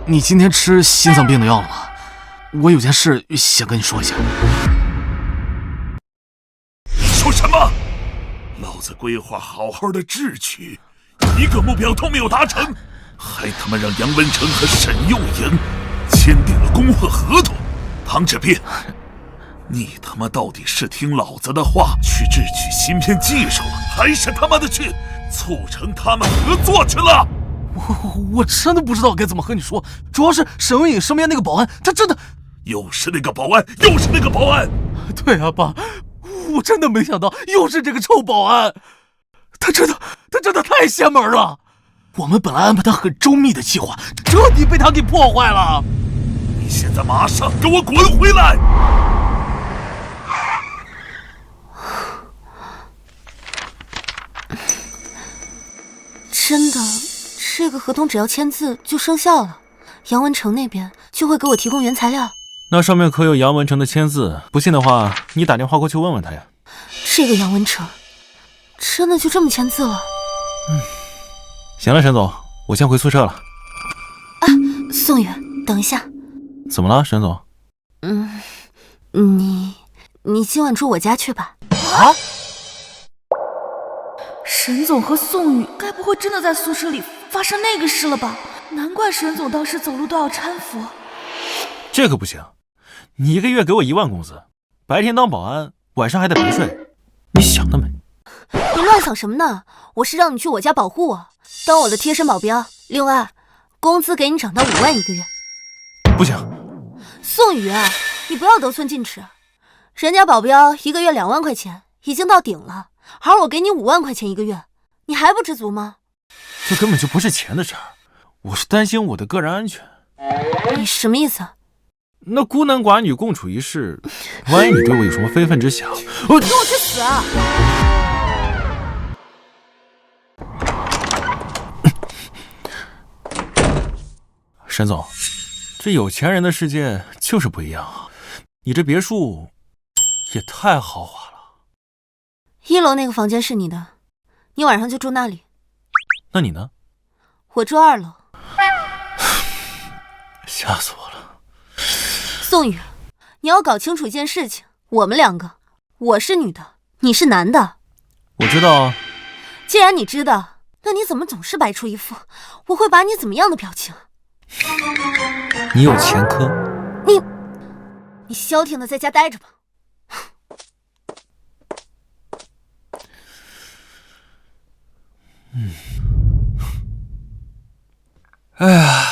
你今天吃心脏病的药了吗？我有件事想跟你说一下。说什么？老子规划好好的智取，一个目标都没有达成，还他妈让杨文成和沈又言签订了供货合同。唐志斌，你他妈到底是听老子的话去智取芯片技术了，还是他妈的去促成他们合作去了？我真的不知道该怎么和你说，主要是沈文颖身边那个保安，他真的又是那个保安，又是那个保安。对啊，爸，我真的没想到又是这个臭保安，他真的太邪门了。我们本来安排他很周密的计划，彻底被他给破坏了。你现在马上给我滚回来！真的，这个合同只要签字就生效了，杨文成那边就会给我提供原材料。那上面可有杨文成的签字，不信的话，你打电话过去问问他呀。这个杨文成，真的就这么签字了？行了，沈总，我先回宿舍了。啊，宋宇，等一下。怎么了，沈总？你今晚住我家去吧。啊？沈总和宋宇该不会真的在宿舍里发生那个事了吧？难怪沈总当时走路都要搀扶。这可不行，你一个月给我1万工资，白天当保安，晚上还得陪睡，你想得美！你乱想什么呢？我是让你去我家保护我，当我的贴身保镖。另外，工资给你涨到5万1个月。不行，宋宇，你不要得寸进尺，人家保镖1个月2万块钱已经到顶了，而我给你5万块钱1个月，你还不知足吗？这根本就不是钱的事儿，我是担心我的个人安全。你什么意思？那孤男寡女共处一室，万一你对我有什么非分之想，你给我去死啊！沈总，这有钱人的世界就是不一样啊！你这别墅也太豪华了。1楼那个房间是你的，你晚上就住那里。那你呢？我住2楼。吓死我了！宋宇，你要搞清楚一件事情，我们2个，我是女的，你是男的。我知道啊。既然你知道，那你怎么总是摆出一副我会把你怎么样的表情？你有前科。你消停的在家待着吧。哎呀，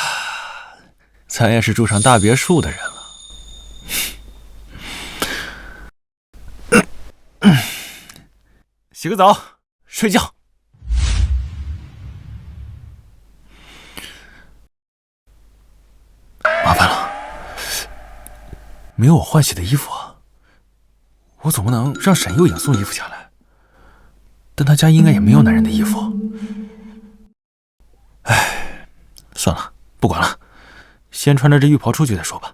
咱也是住上大别墅的人了。洗个澡，睡觉。麻烦了，没有我换洗的衣服啊。我总不能让沈又颖送衣服下来，但他家应该也没有男人的衣服。哎，算了，不管了，先穿着这浴袍出去再说吧。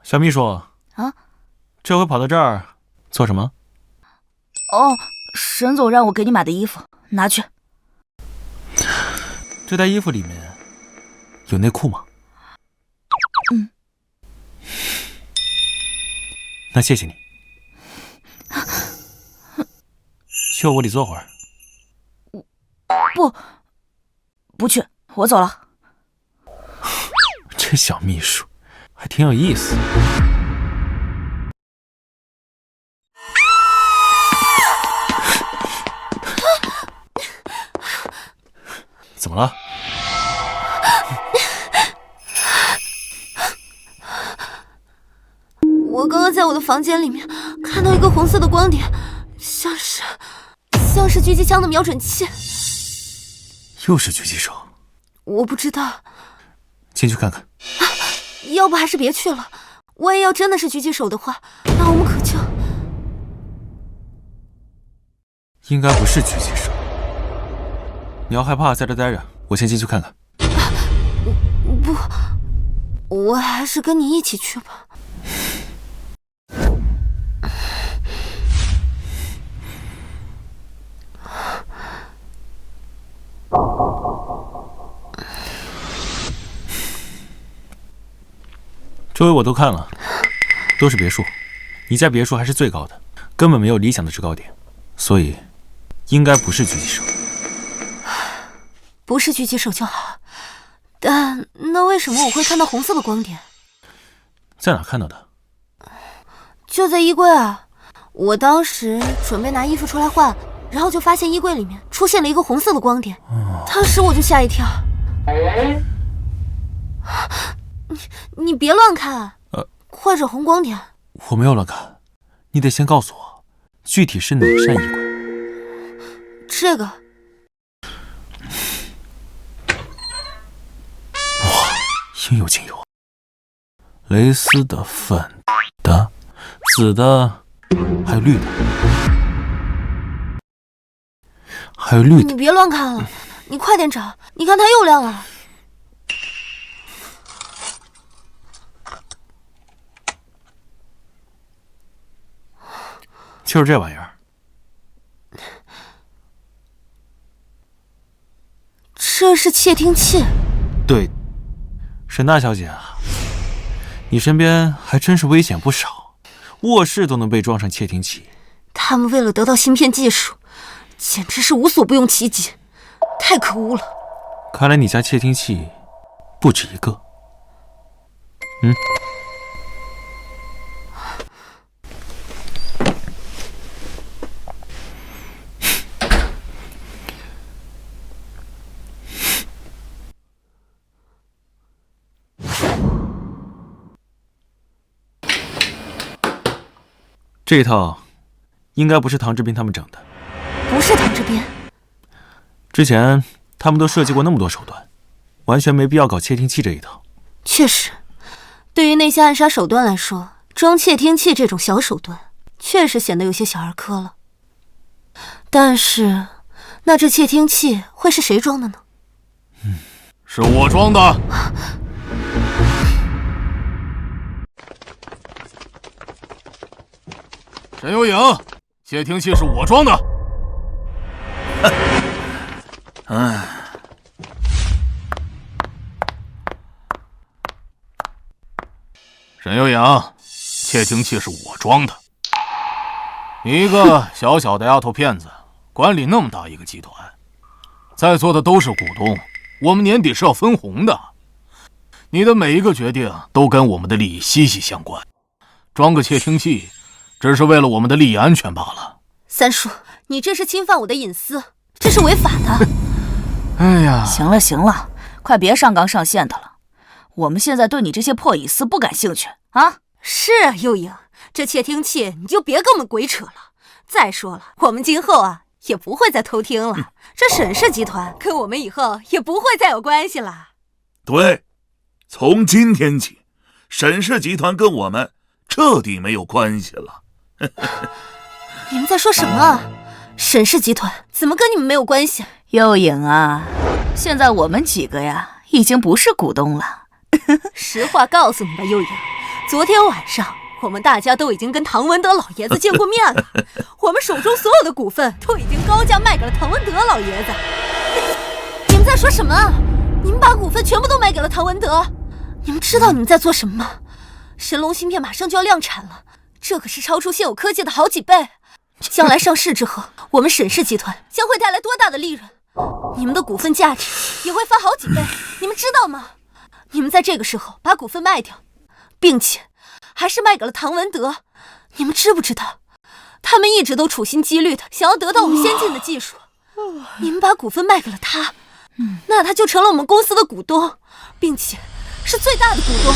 小秘书啊，这回跑到这儿做什么？哦，沈总让我给你买的衣服，拿去。这袋衣服里面有内裤吗？那谢谢你。去我屋里坐会儿。不去，我走了。这小秘书还挺有意思。怎么了？我刚刚在我的房间里面看到一个红色的光点，像是狙击枪的瞄准器。又是狙击手？我不知道。进去看看。啊，要不还是别去了，万一要真的是狙击手的话，那我们可就……应该不是狙击手。你要害怕，在这待着，我先进去看看。不，我还是跟你一起去吧。周围我都看了，都是别墅，你家别墅还是最高的，根本没有理想的制高点，所以应该不是狙击手。不是狙击手就好，但那为什么我会看到红色的光点？在哪看到的？就在衣柜啊！我当时准备拿衣服出来换，然后就发现衣柜里面出现了一个红色的光点，当时我就吓一跳。你别乱看，快找红光点。我没有乱看，你得先告诉我，具体是哪扇衣柜？这个。哇，应有尽有。蕾丝的、粉的、紫的，还有绿的，还有绿的。你别乱看了，你快点找，你看它又亮了。就是这玩意儿。这是窃听器。对，沈大小姐啊，你身边还真是危险不少，卧室都能被装上窃听器。他们为了得到芯片技术，简直是无所不用其极，太可恶了。看来你家窃听器不止一个。这一套应该不是唐志斌他们整的。不是唐志斌。之前他们都设计过那么多手段，完全没必要搞窃听器这一套。确实，对于那些暗杀手段来说，装窃听器这种小手段确实显得有些小儿科了。但是，那这窃听器会是谁装的呢？是我装的。沈有影，窃听器是我装的。沈有影，窃听器是我装的。你一个小小的丫头片子，管理那么大一个集团，在座的都是股东，我们年底是要分红的。你的每一个决定都跟我们的利益息息相关，装个窃听器只是为了我们的利益安全罢了。三叔，你这是侵犯我的隐私，这是违法的。哎呀，行了行了，快别上纲上线的了，我们现在对你这些破隐私不感兴趣啊。是啊，幼影，这窃听器你就别跟我们鬼扯了。再说了，我们今后啊也不会再偷听了。这沈氏集团跟我们以后也不会再有关系了。对，从今天起，沈氏集团跟我们彻底没有关系了。你们在说什么啊？沈氏集团怎么跟你们没有关系？幼影啊，现在我们几个呀已经不是股东了。实话告诉你吧，幼影，昨天晚上我们大家都已经跟唐文德老爷子见过面了，我们手中所有的股份都已经高价卖给了唐文德老爷子。你们在说什么啊？你们把股份全部都卖给了唐文德？你们知道你们在做什么吗？神龙芯片马上就要量产了，这可是超出现有科技的好几倍。将来上市之后，我们沈氏集团将会带来多大的利润？你们的股份价值也会翻好几倍，你们知道吗？你们在这个时候把股份卖掉，并且还是卖给了唐文德，你们知不知道？他们一直都处心积虑的想要得到我们先进的技术，你们把股份卖给了他，那他就成了我们公司的股东，并且是最大的股东。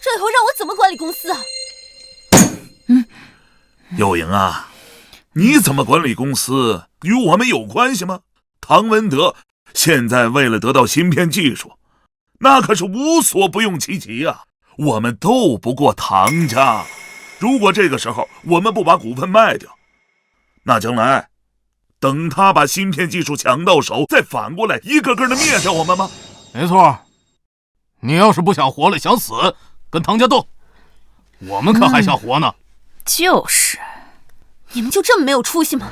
这以后让我怎么管理公司啊？有影啊，你怎么管理公司与我们有关系吗？唐文德现在为了得到芯片技术，那可是无所不用其极啊，我们斗不过唐家。如果这个时候我们不把股份卖掉，那将来等他把芯片技术抢到手，再反过来一个个的灭掉我们吗？没错，你要是不想活了，想死，跟唐家斗，我们可还想活呢。就是，你们就这么没有出息吗？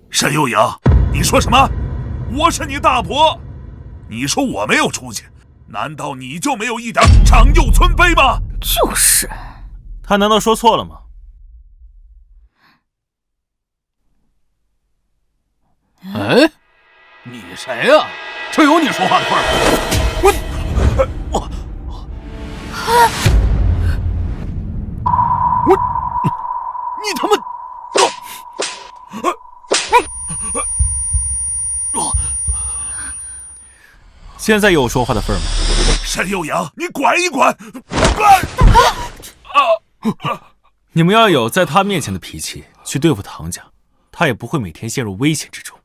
沈幼阳，你说什么？我是你大伯，你说我没有出息，难道你就没有一点长幼尊卑吗？就是，他难道说错了吗？哎，你谁呀？这有你说话的份儿？你他妈！现在有说话的份儿吗？沈幼阳，你管一管！你们要有在他面前的脾气去对付唐家，他也不会每天陷入危险之中。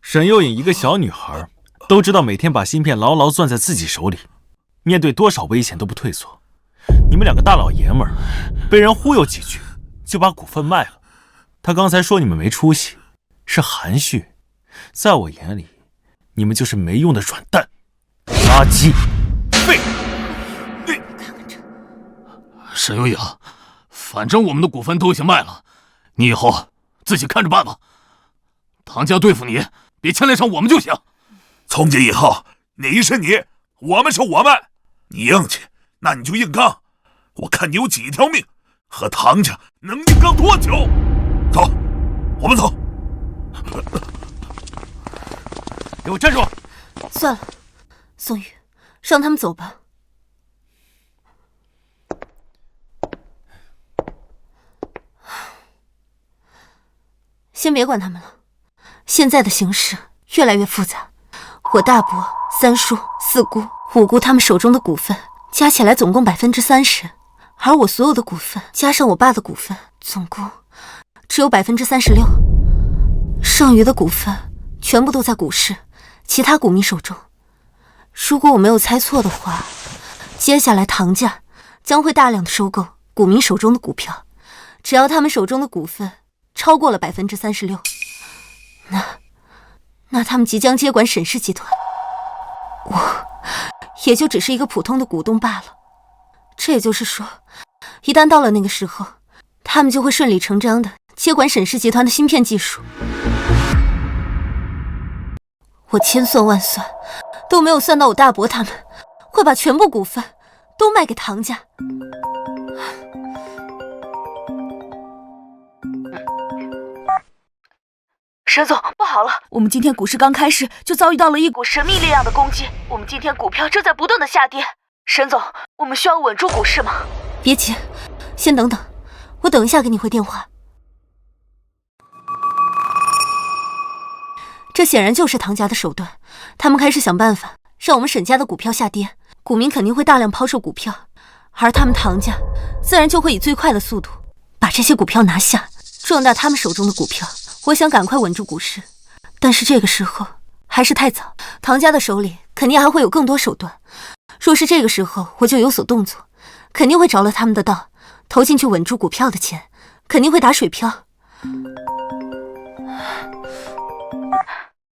沈幼颖一个小女孩，都知道每天把芯片牢牢攥在自己手里，面对多少危险都不退缩。你们两个大老爷们儿，被人忽悠几句就把股份卖了。他刚才说你们没出息，是含蓄，在我眼里，你们就是没用的软蛋、垃圾、废。沈有颖，反正我们的股份都已经卖了，你以后自己看着办吧。唐家对付你，别牵连上我们就行。从今以后，你是你，我们是我们。你硬气，那你就硬刚。我看你有几条命，和唐家能硬刚多久？走，我们走。给我站住！算了，宋宇，让他们走吧。先别管他们了，现在的形势越来越复杂。我大伯、三叔、四姑、五姑他们手中的股份加起来总共30%，而我所有的股份加上我爸的股份，总共只有36%，剩余的股份全部都在股市其他股民手中。如果我没有猜错的话，接下来唐家将会大量的收购股民手中的股票，只要他们手中的股份超过了36%，那他们即将接管沈氏集团，我也就只是一个普通的股东罢了。这也就是说，一旦到了那个时候，他们就会顺理成章的接管沈氏集团的芯片技术。我千算万算都没有算到我大伯他们会把全部股份都卖给唐家。沈总，不好了！我们今天股市刚开市就遭遇到了一股神秘力量的攻击，我们今天股票正在不断的下跌。沈总，我们需要稳住股市吗？别急，先等等，我等一下给你回电话。这显然就是唐家的手段，他们开始想办法让我们沈家的股票下跌，股民肯定会大量抛售股票，而他们唐家自然就会以最快的速度把这些股票拿下，壮大他们手中的股票。我想赶快稳住股市，但是这个时候还是太早，唐家的手里肯定还会有更多手段。若是这个时候我就有所动作，肯定会着了他们的道，投进去稳住股票的钱肯定会打水漂。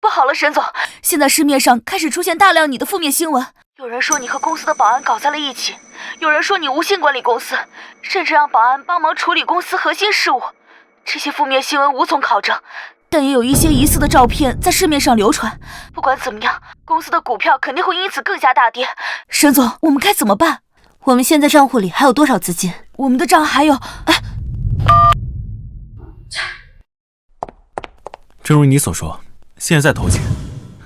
不好了，沈总，现在市面上开始出现大量你的负面新闻，有人说你和公司的保安搞在了一起，有人说你无心管理公司，甚至让保安帮忙处理公司核心事务。这些负面新闻无从考证，但也有一些疑似的照片在市面上流传。不管怎么样，公司的股票肯定会因此更加大跌。沈总，我们该怎么办？我们现在账户里还有多少资金？我们的账还有……正如你所说，现在投钱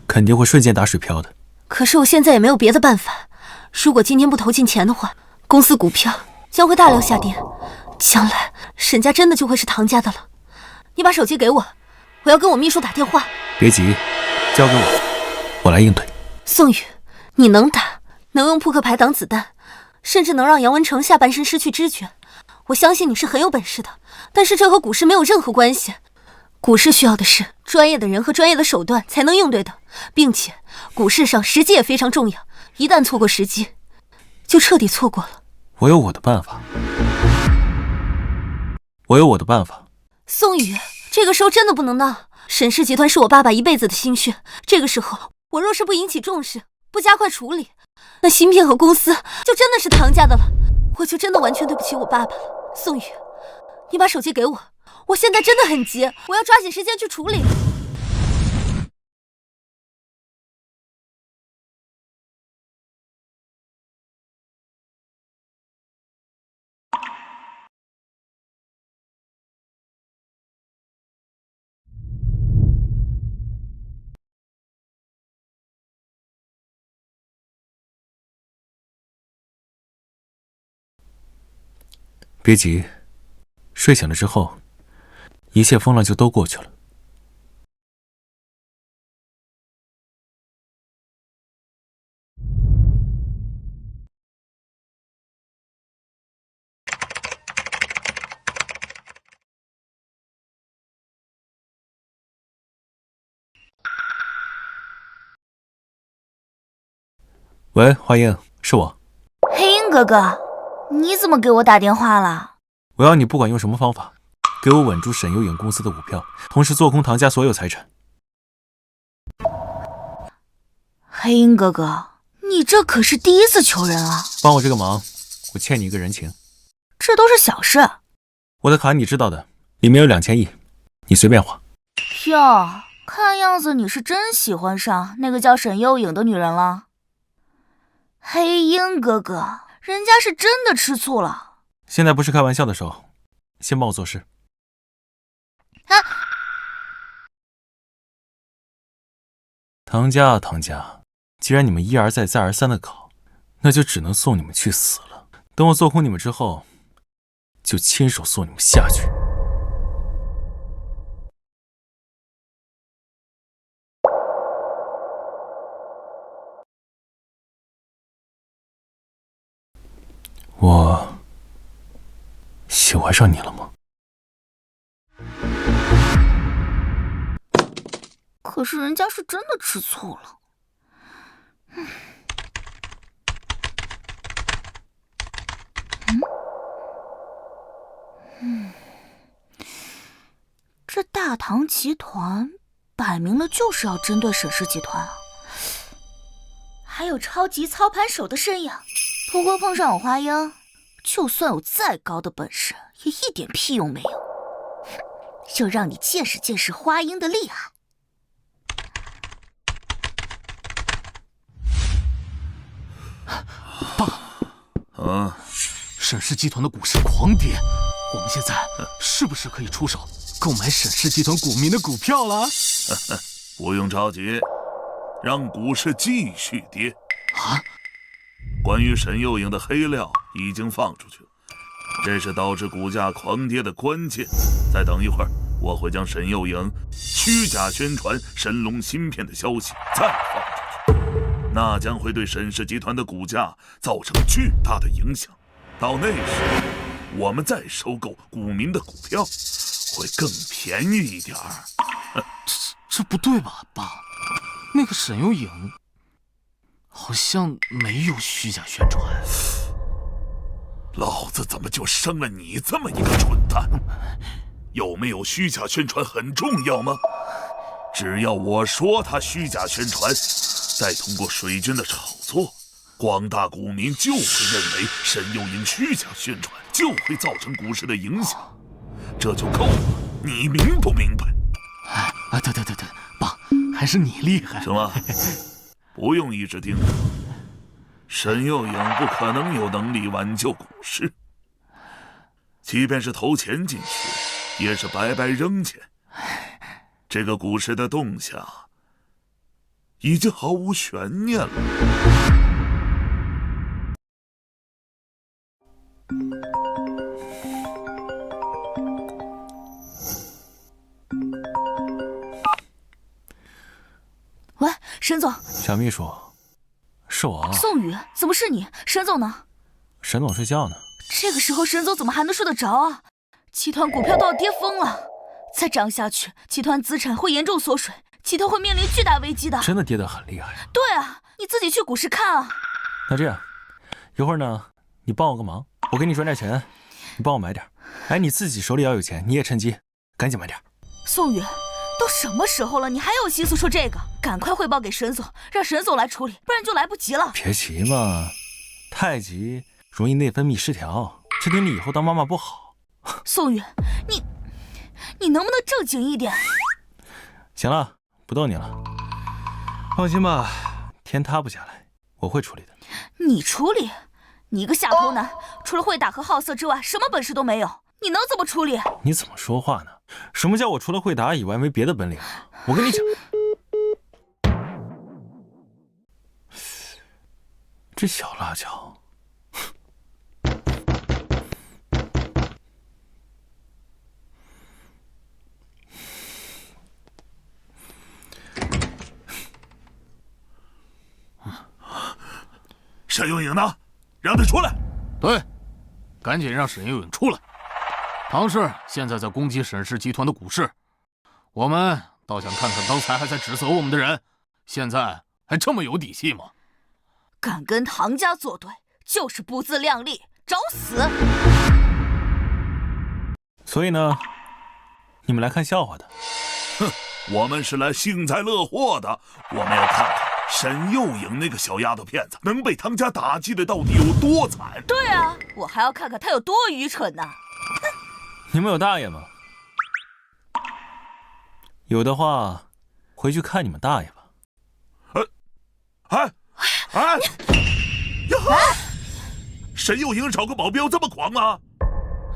肯定会瞬间打水漂的。可是我现在也没有别的办法，如果今天不投进钱的话，公司股票将会大量下跌，将来沈家真的就会是唐家的了。你把手机给我，我要跟我秘书打电话。别急，交给我来应对。宋宇，你能打，能用扑克牌挡子弹，甚至能让杨文成下半身失去知觉，我相信你是很有本事的。但是这和股市没有任何关系，股市需要的是专业的人和专业的手段才能应对的，并且股市上时机也非常重要，一旦错过时机，就彻底错过了。我有我的办法。宋宇，这个时候真的不能闹。沈氏集团是我爸爸一辈子的心血，这个时候我若是不引起重视，不加快处理，那芯片和公司就真的是唐家的了，我就真的完全对不起我爸爸了。宋宇，你把手机给我，我现在真的很急，我要抓紧时间去处理。别急，睡醒了之后，一切风浪就都过去了。喂，华英，是我。黑鹰哥哥，你怎么给我打电话了？我要你不管用什么方法，给我稳住沈优影公司的股票，同时做空唐家所有财产。黑鹰哥哥，你这可是第一次求人啊！帮我这个忙，我欠你一个人情。这都是小事。我的卡你知道的，里面有2000亿，你随便花。哟，看样子你是真喜欢上那个叫沈优影的女人了。黑鹰哥哥，人家是真的吃醋了。现在不是开玩笑的时候，先帮我做事。啊！唐家啊，唐家，既然你们一而再再而三的搞，那就只能送你们去死了。等我做空你们之后，就亲手送你们下去。我喜欢上你了吗？可是人家是真的吃醋了。这大唐集团摆明了就是要针对沈氏集团啊，还有超级操盘手的身影。不过碰上我花英，就算有再高的本事，也一点屁用没有。就让你见识见识花英的厉害。爸，沈氏集团的股市狂跌，我们现在是不是可以出手购买沈氏集团股民的股票了？不用着急，让股市继续跌。啊？关于沈幼影的黑料已经放出去了，这是导致股价狂跌的关键。再等一会儿，我会将沈幼影虚假宣传神龙芯片的消息再放出去，那将会对沈氏集团的股价造成巨大的影响。到那时，我们再收购股民的股票，会更便宜一点儿。这不对吧，爸？那个沈幼影好像没有虚假宣传。老子怎么就生了你这么一个蠢蛋？有没有虚假宣传很重要吗？只要我说他虚假宣传，再通过水军的炒作，广大股民就会认为沈幼影虚假宣传，就会造成股市的影响，这就够了。你明不明白？对，爸，还是你厉害。行了，不用一直盯着。沈幼影不可能有能力挽救股市，即便是投钱进去，也是白白扔钱。这个股市的动向已经毫无悬念了。喂，沈总。小秘书，是我啊。宋宇，怎么是你？沈总呢？沈总睡觉呢。这个时候沈总怎么还能睡得着啊？集团股票都要跌疯了，再这样下去，集团资产会严重缩水，集团会面临巨大危机的。真的跌得很厉害啊。对啊，你自己去股市看啊。那这样，一会儿呢，你帮我个忙，我给你转点钱，你帮我买点。哎，你自己手里要有钱，你也趁机赶紧慢点。宋宇，都什么时候了，你还有心思说这个？赶快汇报给沈总，让沈总来处理，不然就来不及了。别急嘛，太急容易内分泌失调，这对你以后当妈妈不好。宋宇，你能不能正经一点？行了，不逗你了。放心吧，天塌不下来，我会处理的。你处理？你一个下头男，除了会打和好色之外，什么本事都没有，你能怎么处理？你怎么说话呢？什么叫我除了会打以外没别的本领？我跟你讲，这小辣椒。沈幼颖呢？让他出来！对，赶紧让沈幼颖出来。唐氏现在在攻击沈氏集团的股市，我们倒想看看刚才还在指责我们的人，现在还这么有底气吗？敢跟唐家作对，就是不自量力，找死！所以呢，你们来看笑话的？哼，我们是来幸灾乐祸的。我们要看看沈幼颖那个小丫头片子能被唐家打击的到底有多惨。对啊，我还要看看她有多愚蠢呢。你们有大爷吗？有的话，回去看你们大爷吧。沈幼颖找个保镖这么狂啊？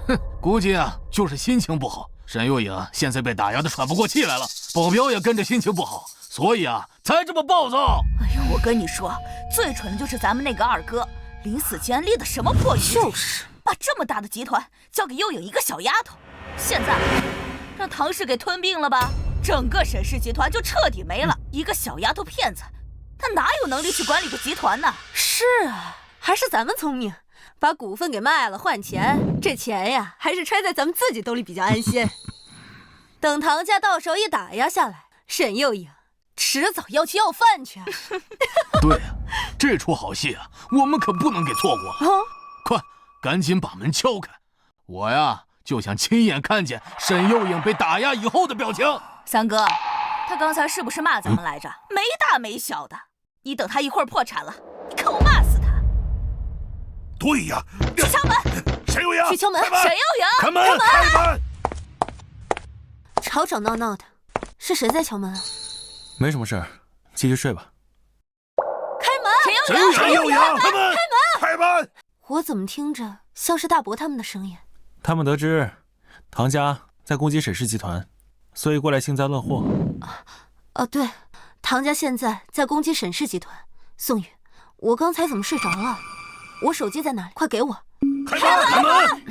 哼，估计啊就是心情不好。沈幼颖现在被打压的喘不过气来了，保镖也跟着心情不好，所以啊才这么暴躁。哎呦，我跟你说，最蠢的就是咱们那个二哥，临死前立的什么破局？就是把这么大的集团交给幼颖一个小丫头，现在让唐氏给吞并了吧，整个沈氏集团就彻底没了。一个小丫头片子，她哪有能力去管理个集团呢？是啊，还是咱们聪明，把股份给卖了换钱，这钱呀还是揣在咱们自己兜里比较安心。等唐家到手一打压下来，沈幼颖迟早要去要饭去。对啊，这出好戏啊，我们可不能给错过。快，赶紧把门敲开，我呀就想亲眼看见沈幼颖被打压以后的表情。三哥，他刚才是不是骂咱们来着？没大没小的，你等他一会儿破产了，你看我骂死他！对呀，去敲门！沈幼颖，去敲门！沈幼颖，开门！开门！吵吵闹闹的，是谁在敲门啊？没什么事儿，继续睡吧。开门！沈幼颖，开门！开门！我怎么听着像是大伯他们的声音？他们得知唐家在攻击沈氏集团，所以过来幸灾乐祸。对，唐家现在在攻击沈氏集团。宋宇，我刚才怎么睡着了？我手机在哪里？快给我！开门！开门！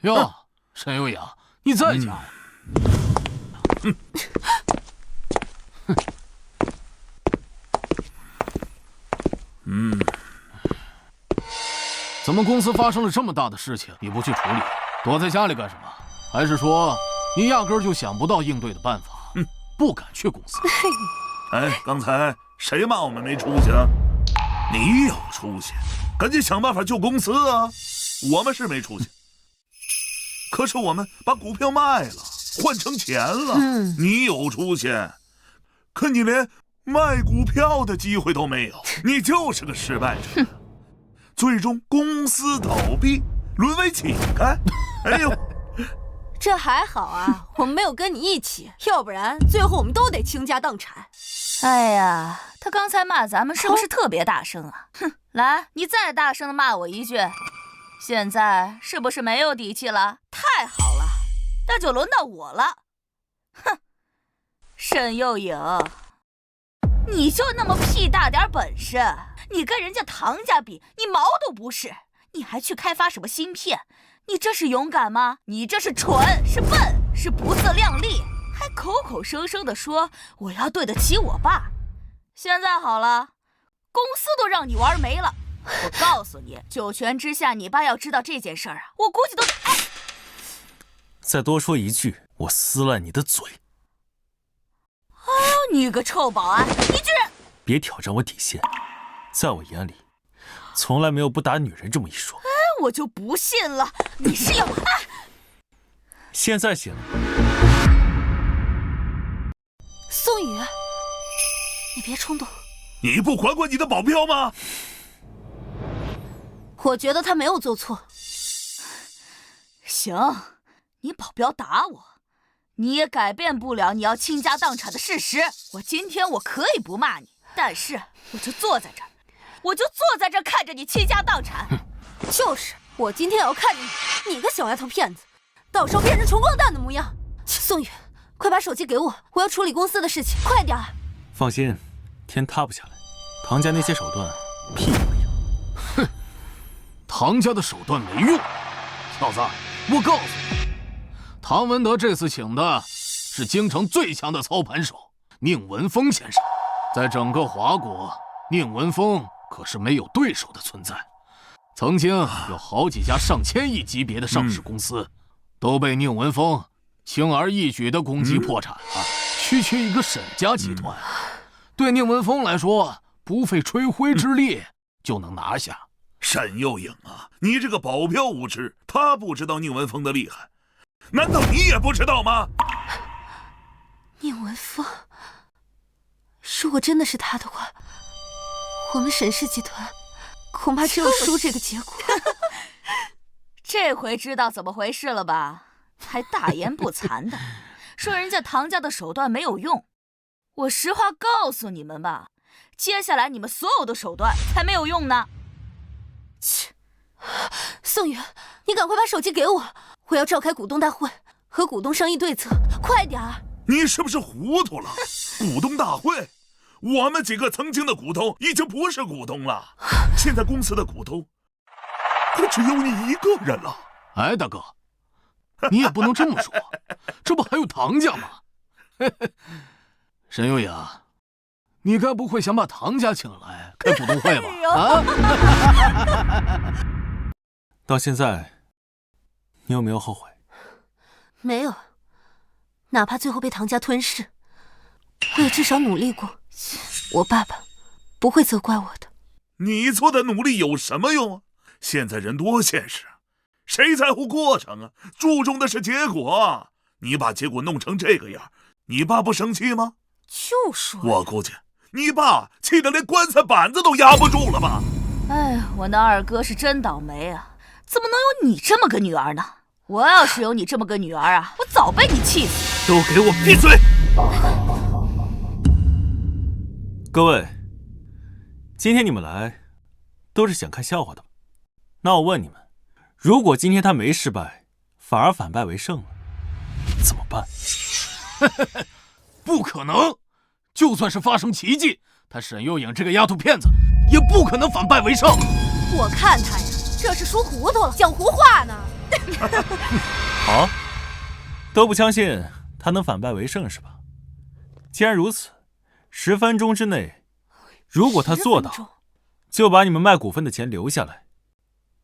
哟，沈幼颖，你在家呀？怎么公司发生了这么大的事情，你不去处理，躲在家里干什么？还是说你压根儿就想不到应对的办法，不敢去公司？哎，刚才谁骂我们没出息啊？你有出息，赶紧想办法救公司啊！我们是没出息，可是我们把股票卖了，换成钱了。你有出息，可你连卖股票的机会都没有，你就是个失败者。最终公司倒闭，沦为乞丐。哎呦，这还好啊，我们没有跟你一起，要不然最后我们都得倾家荡产。哎呀，他刚才骂咱们是不是特别大声啊？哼，来，你再大声的骂我一句。现在是不是没有底气了？太好了，那就轮到我了。哼，沈幼颖，你就那么屁大点本事，你跟人家唐家比，你毛都不是，你还去开发什么芯片？你这是勇敢吗？你这是蠢，是笨，是不自量力，还口口声声的说我要对得起我爸。现在好了，公司都让你玩没了。我告诉你，九泉之下，你爸要知道这件事儿啊，我估计都……哎，再多说一句，我撕烂你的嘴！哎呦，你个臭保安，你居然……别挑战我底线！在我眼里，从来没有不打女人这么一说。我就不信了，你是要……现在行了。宋宇，你别冲动。你不管管你的保镖吗？我觉得他没有做错。行，你保镖打我，你也改变不了你要倾家荡产的事实。今天我可以不骂你，但是我就坐在这儿，看着你倾家荡产。就是，我今天也要看着你个小丫头片子，到时候变成穷光蛋的模样。宋宇，快把手机给我，我要处理公司的事情，快点儿。放心，天塌不下来。唐家那些手段屁用没有。哼，唐家的手段没用。小子，我告诉你，唐文德这次请的是京城最强的操盘手宁文峰先生。在整个华国，宁文峰可是没有对手的存在。曾经有好几家上千亿级别的上市公司，都被宁文峰轻而易举地攻击破产了。区区一个沈家集团，对宁文峰来说，不费吹灰之力就能拿下。沈幼颖啊，你这个保镖无知，他不知道宁文峰的厉害，难道你也不知道吗？宁文峰，如果真的是他的话，我们沈氏集团恐怕只有输这个结果。这回知道怎么回事了吧？还大言不惭的说人家唐家的手段没有用。我实话告诉你们吧，接下来你们所有的手段才没有用呢。切，宋宇，你赶快把手机给我，我要召开股东大会，和股东商议对策，快点儿！你是不是糊涂了？股东大会，我们几个曾经的股东已经不是股东了，现在公司的股东可只有你一个人了。哎，大哥，你也不能这么说，这不还有唐家吗？沈幼颖，你该不会想把唐家请来开股东会吧？啊！到现在，你有没有后悔？没有，哪怕最后被唐家吞噬，我也至少努力过。我爸爸不会责怪我的。你做的努力有什么用啊？现在人多现实，谁在乎过程啊？注重的是结果。你把结果弄成这个样，你爸不生气吗？就说我估计你爸气得连棺材板子都压不住了吧？哎，我那二哥是真倒霉啊！怎么能有你这么个女儿呢？我要是有你这么个女儿啊，我早被你气死！都给我闭嘴！各位，今天你们来都是想看笑话的吗？那我问你们，如果今天他没失败，反而反败为胜了，怎么办？不可能！就算是发生奇迹，他沈幼颖这个丫头片子也不可能反败为胜。我看他呀，这是输糊涂了，讲胡话呢。好，都不相信他能反败为胜是吧？既然如此，10分钟之内，如果他做到，就把你们卖股份的钱留下来，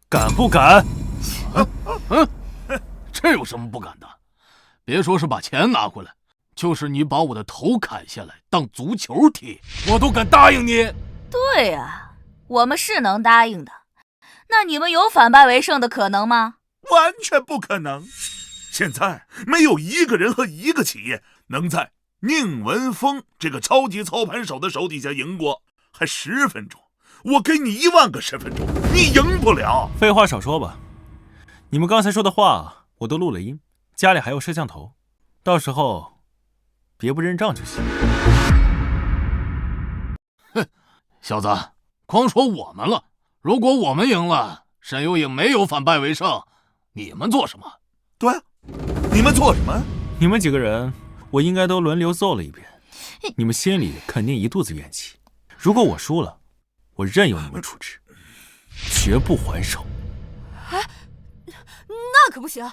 敢不敢？这有什么不敢的？别说是把钱拿回来，就是你把我的头砍下来当足球踢，我都敢答应你。对啊，我们是能答应的。那你们有反败为胜的可能吗？完全不可能。现在没有一个人和一个企业能在宁文峰这个超级操盘手的手底下赢过，还10分钟，我给你1万个10分钟，你赢不了。废话少说吧，你们刚才说的话我都录了音，家里还有摄像头，到时候别不认账就行。哼，小子，光说我们了，如果我们赢了，沈幼颖没有反败为胜，你们做什么？对啊，你们做什么？你们几个人我应该都轮流揍了一遍，你们心里肯定一肚子怨气。如果我输了，我任由你们处置，绝不还手。哎，那可不行，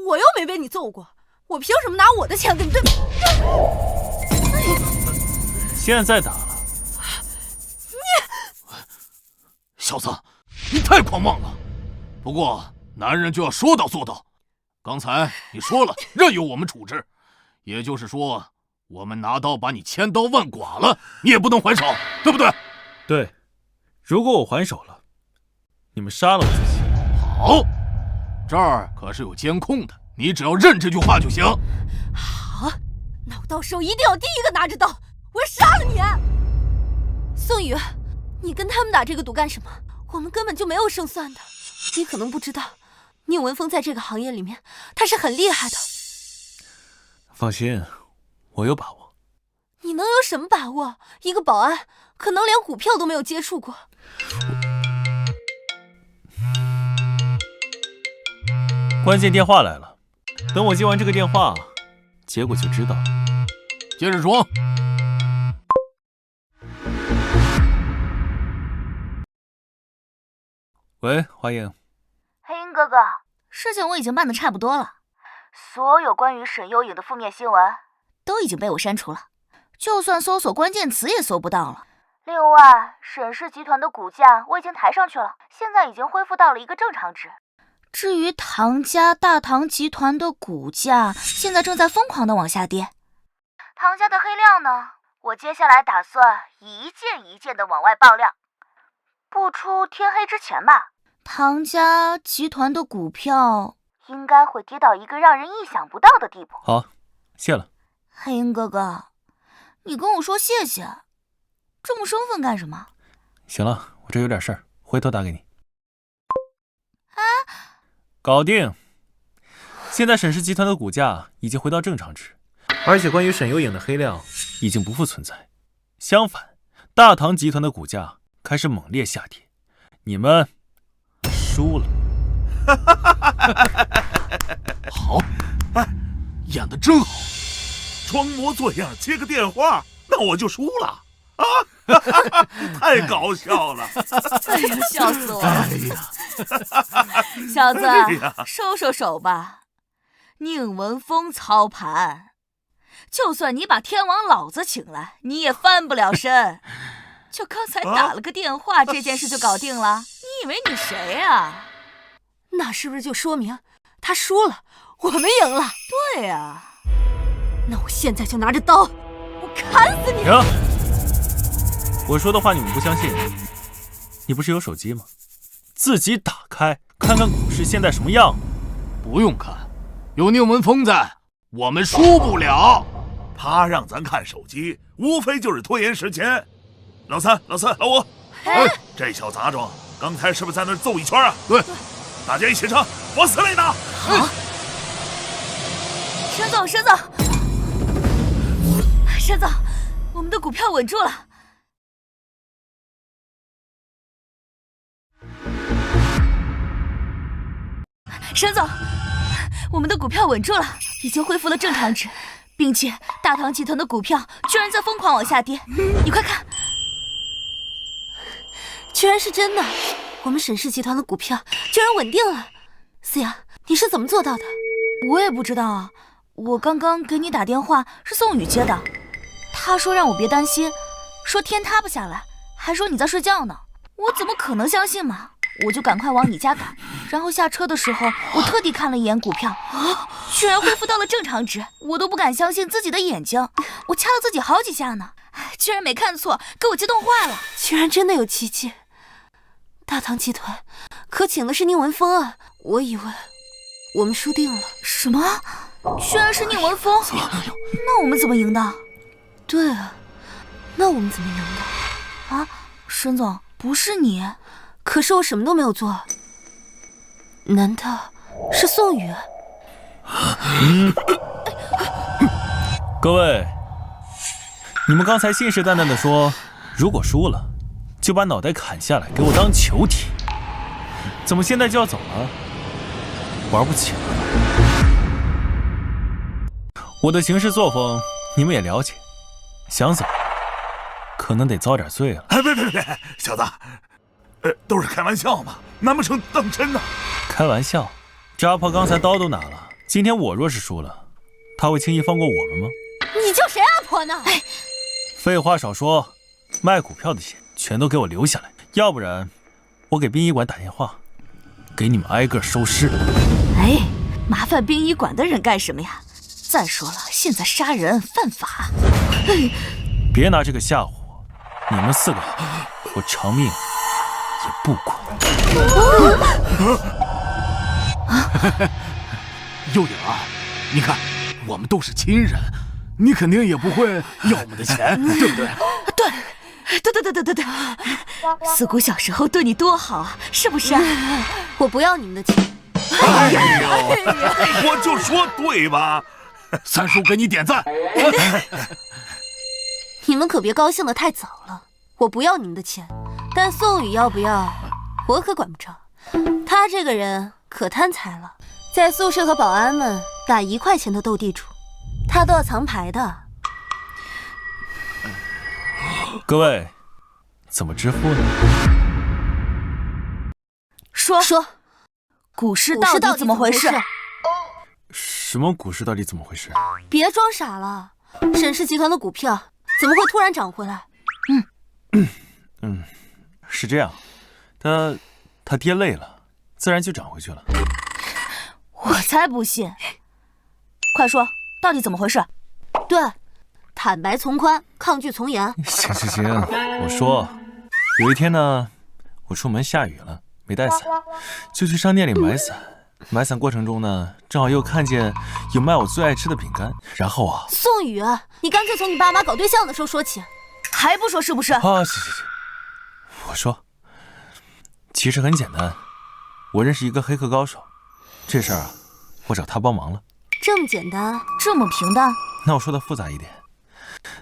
我又没被你揍过，我凭什么拿我的钱跟你对比？现在打了，小子，你太狂妄了。不过男人就要说到做到。刚才你说了，任由我们处置，也就是说，我们拿刀把你千刀万剐了，你也不能还手，对不对？对，如果我还手了，你们杀了我就行。好，这儿可是有监控的，你只要认这句话就行。好，那我到时候一定要第一个拿着刀，我要杀了你！宋宇，你跟他们打这个赌干什么？我们根本就没有胜算的。你可能不知道，宁文峰在这个行业里面，他是很厉害的。放心，我有把握。你能有什么把握？一个保安可能连股票都没有接触过。关键电话来了，等我接完这个电话，结果就知道了。接着说。喂，华英。黑鹰哥哥，事情我已经办得差不多了，所有关于沈幽影的负面新闻都已经被我删除了，就算搜索关键词也搜不到了。另外，沈氏集团的股价我已经抬上去了，现在已经恢复到了一个正常值。至于唐家大唐集团的股价，现在正在疯狂的往下跌。唐家的黑料呢，我接下来打算一件一件的往外爆料，不出天黑之前吧。唐家集团的股票应该会跌到一个让人意想不到的地步。好，谢了。黑鹰哥哥，你跟我说谢谢，这么生分干什么？行了，我这有点事儿，回头打给你。搞定。现在沈氏集团的股价已经回到正常值，而且关于沈幽影的黑料已经不复存在。相反，大唐集团的股价开始猛烈下跌，你们输了。好，哎，演得真好。装模作样接个电话，那我就输了啊！太搞笑了！哎呀，笑死我了！哎呀，小子，哎呀收收手吧。宁文峰操盘，就算你把天王老子请来，你也翻不了身。就刚才打了个电话，这件事就搞定了？你以为你谁啊？那是不是就说明他输了，我们赢了？对啊。那我现在就拿着刀，我砍死你！停！我说的话你们不相信，你不是有手机吗？自己打开看看股市现在什么样。不用看，有宁文峰在，我们输不了。他让咱看手机，无非就是拖延时间。老三、老五，哎，这小杂种刚才是不是在那儿揍一圈啊？对，大家一起上，往死里打！好。沈总，沈总，我们的股票稳住了。沈总，我们的股票稳住了，已经恢复了正常值，并且大唐集团的股票居然在疯狂往下跌，你快看，居然是真的，我们沈氏集团的股票居然稳定了。思阳，你是怎么做到的？我也不知道啊，我刚刚给你打电话是宋宇接的，他说让我别担心，说天塌不下来，还说你在睡觉呢，我怎么可能相信嘛？我就赶快往你家赶，然后下车的时候，我特地看了一眼股票，居然恢复到了正常值，我都不敢相信自己的眼睛，我掐了自己好几下呢，居然没看错，给我激动坏了，居然真的有奇迹！大唐集团可请的是宁文峰啊，我以为我们输定了。什么？居然是宁文峰？那我们怎么赢的？对啊，那我们怎么赢的？啊，沈总，不是你。可是我什么都没有做，难道是宋宇？各位，你们刚才信誓旦旦地说，如果输了，就把脑袋砍下来给我当球踢，怎么现在就要走了？玩不起了。我的行事作风你们也了解，想走，可能得遭点罪了。哎，别，小子。都是开玩笑嘛，难不成当真呢？开玩笑，这阿婆刚才刀都拿了，今天我若是输了，他会轻易放过我们吗？你叫谁阿婆呢？哎，废话少说，卖股票的钱全都给我留下来，要不然我给殡仪馆打电话，给你们挨个收尸。哎，麻烦殡仪馆的人干什么呀？再说了，现在杀人犯法。别拿这个吓唬我，你们4个给我偿命！不管。幼影啊，你看，我们都是亲人，你肯定也不会要我们的钱，对不对？对，四姑小时候对你多好啊，是不是啊？我不要你们的钱。哎呦，我就说对吧？三叔给你点赞。你们可别高兴得太早了。我不要你们的钱，但宋宇要不要，我可管不着。他这个人可贪财了，在宿舍和保安们打1块钱的斗地主，他都要藏牌的。各位，怎么支付呢？说，股市到底怎么回事？什么股市到底怎么回事？别装傻了，沈氏集团的股票怎么会突然涨回来？是这样，他跌累了，自然就涨回去了。我才不信！快说，到底怎么回事？对，坦白从宽，抗拒从严。行，我说，有一天呢，我出门下雨了，没带伞，就去商店里买伞。买伞过程中呢，正好又看见有卖我最爱吃的饼干，然后啊，宋宇，你干脆从你爸妈搞对象的时候说起，还不说是不是？行，我说，其实很简单，我认识一个黑客高手，这事儿啊，我找他帮忙了。这么简单，这么平淡？那我说的复杂一点，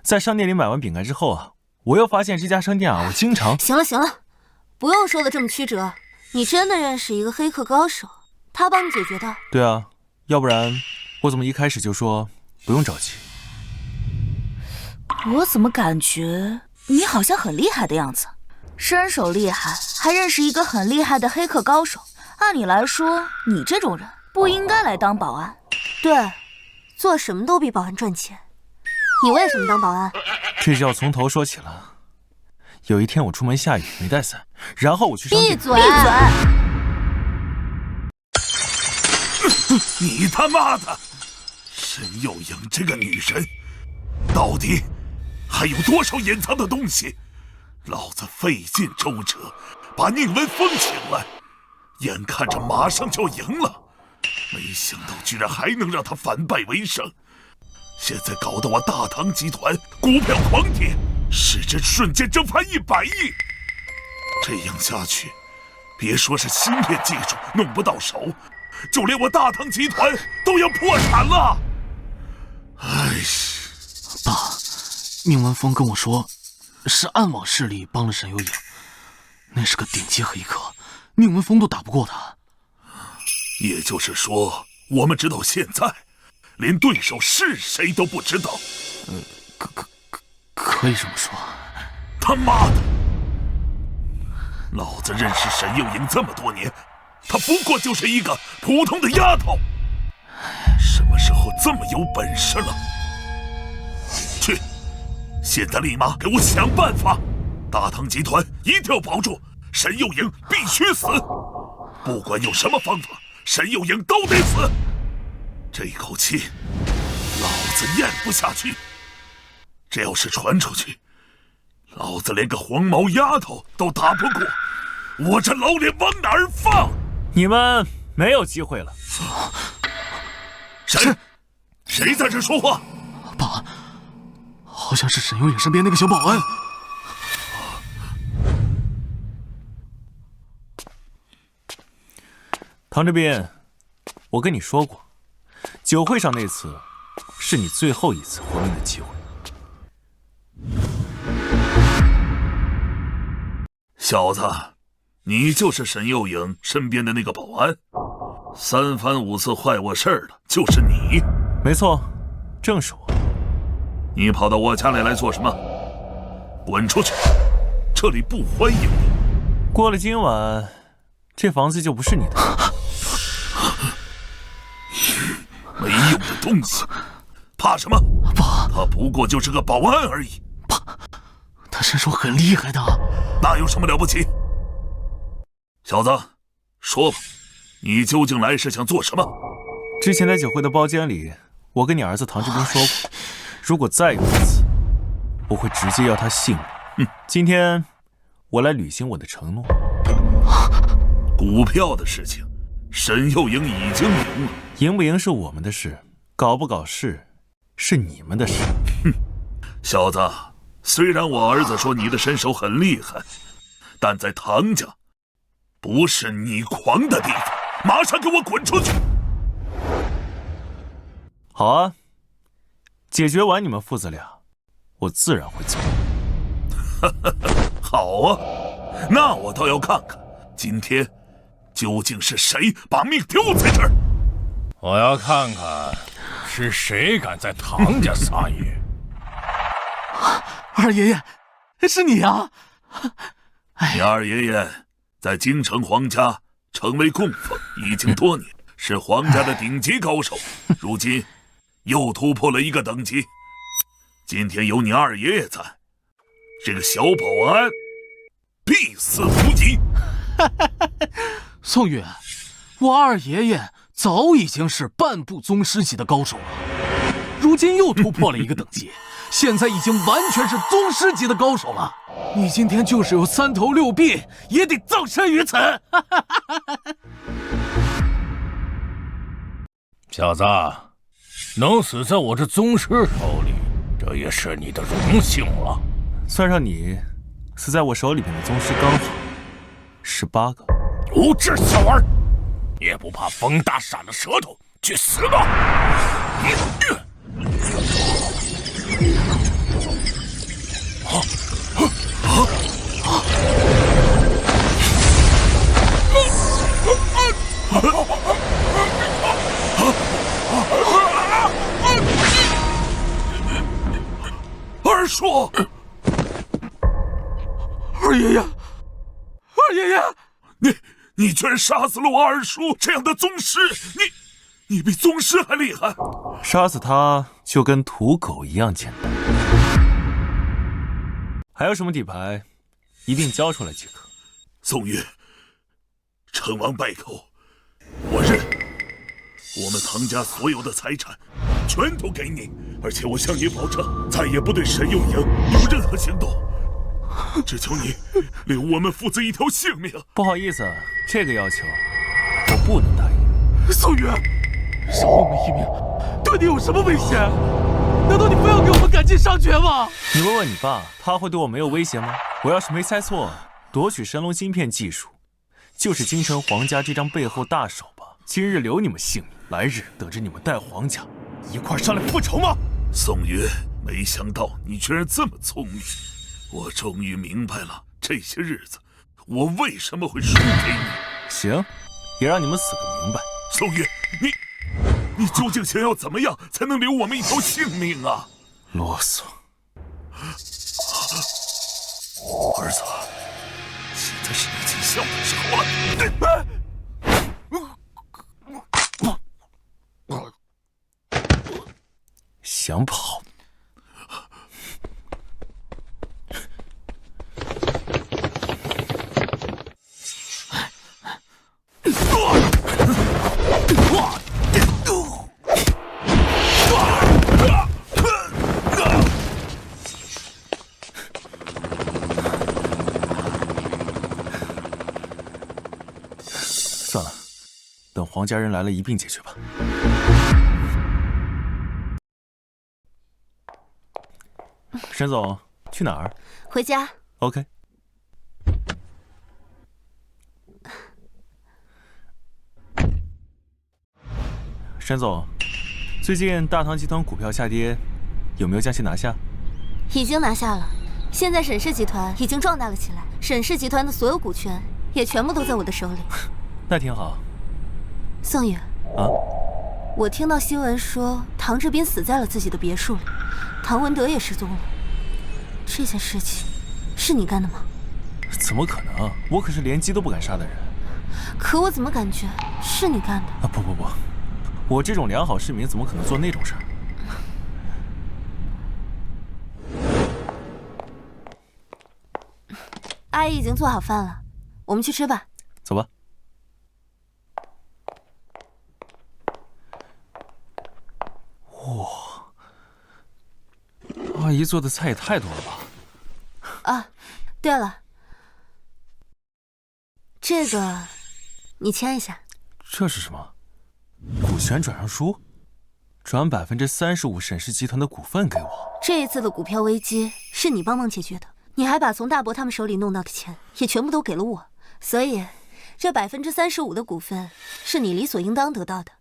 在商店里买完饼干之后啊，我又发现这家商店啊，我经常……行了，不用说的这么曲折，你真的认识一个黑客高手，他帮你解决的？对啊，要不然我怎么一开始就说不用着急？我怎么感觉你好像很厉害的样子？身手厉害，还认识一个很厉害的黑客高手。按理来说，你这种人不应该来当保安。对，做什么都比保安赚钱。你为什么当保安？这就要从头说起了。有一天我出门下雨没带伞，然后我去商店。闭嘴！你他妈的，沈幼莹这个女人，到底还有多少隐藏的东西？老子费尽周折把宁文峰请来，眼看着马上就要赢了，没想到居然还能让他反败为胜。现在搞得我大唐集团股票狂跌，市值瞬间蒸发100亿。这样下去，别说是芯片技术弄不到手，就连我大唐集团都要破产了。哎，爸，宁文峰跟我说，是暗网势力帮了沈幼莹，那是个顶级黑客，宁文峰都打不过他。也就是说，我们直到现在，连对手是谁都不知道。可以这么说。他妈的！老子认识沈幼莹这么多年，她不过就是一个普通的丫头。什么时候这么有本事了？去，现在立马给我想办法！大唐集团一定要保住沈幼莹，必须死！不管用什么方法，沈幼莹都得死！这口气，老子咽不下去。这要是传出去，老子连个黄毛丫头都打不过，我这老脸往哪儿放？你们没有机会了。谁在这说话？爸，好像是沈幼莹身边那个小保安。唐志斌，我跟你说过，酒会上那次是你最后一次活命的机会。小子，你就是沈幼莹身边的那个保安，3番5次坏我事儿的就是你。没错，正是我。你跑到我家里来做什么？滚出去，这里不欢迎你。过了今晚，这房子就不是你的。没用的东西，怕什么？爸，他不过就是个保安而已。爸，他身手很厉害的。那有什么了不起？小子，说吧，你究竟来是想做什么？之前在酒会的包间里，我跟你儿子唐志斌说过，如果再有一次，我会直接要他性命。今天我来履行我的承诺。股票的事情，沈幼莹已经赢了。赢不赢是我们的事，搞不搞事是你们的事。哼，小子，虽然我儿子说你的身手很厉害，但在唐家，不是你狂的地方。马上给我滚出去！好啊，解决完你们父子俩，我自然会走。好啊，那我倒要看看，今天究竟是谁把命丢在这儿。我要看看是谁敢在唐家撒野。二爷爷，是你啊！你二爷爷在京城皇家成为供奉已经多年，是皇家的顶级高手，如今又突破了一个等级。今天有你二爷爷在，这个小保安必死无疑。宋宇，我二爷爷早已经是半步宗师级的高手了，如今又突破了一个等级，现在已经完全是宗师级的高手了。你今天就是有3头6臂，也得葬身于此。小子，能死在我这宗师手里，这也是你的荣幸了。算上你，死在我手里边的宗师刚好18个。无知小儿，也不怕风大闪了舌头，去死吧！二叔，二爷爷，二爷爷，你居然杀死了我二叔这样的宗师，你比宗师还厉害！杀死他就跟屠狗一样简单。还有什么底牌，一并交出来即可。宋玉，成王败寇，我认。我们唐家所有的财产全都给你，而且我向你保证，再也不对沈幼莹有任何行动。只求你留我们父子一条性命。不好意思，这个要求我不能答应。宋宇，少我们一命，对你有什么威胁？难道你非要给我们赶尽杀绝吗？你问问你爸，他会对我没有威胁吗？我要是没猜错，夺取神龙芯片技术，就是京城皇家这张背后大手吧？今日留你们性命，来日得知你们带皇家一块上来复仇吗？宋宇，没想到你居然这么聪明，我终于明白了这些日子我为什么会输给你。行，也让你们死个明白。宋宇，你究竟想要怎么样才能留我们一条性命啊？啰嗦。儿子，现在是你尽孝的时候了。想跑？算了，等皇家人来了一并解决吧。沈总，去哪儿？回家。OK。沈总，最近大唐集团股票下跌，有没有将其拿下？已经拿下了。现在沈氏集团已经壮大了起来，沈氏集团的所有股权也全部都在我的手里。那挺好。宋宇，啊？我听到新闻说唐志斌死在了自己的别墅里，唐文德也失踪了。这件事情是你干的吗？怎么可能？我可是连鸡都不敢杀的人。可我怎么感觉是你干的？啊，不，我这种良好市民怎么可能做那种事儿？阿姨已经做好饭了，我们去吃吧。走吧。哇，阿姨做的菜也太多了吧！啊，对了，这个你签一下。这是什么？股权转让书？转35%沈氏集团的股份给我。这一次的股票危机是你帮忙解决的，你还把从大伯他们手里弄到的钱也全部都给了我，所以这35%的股份是你理所应当得到的。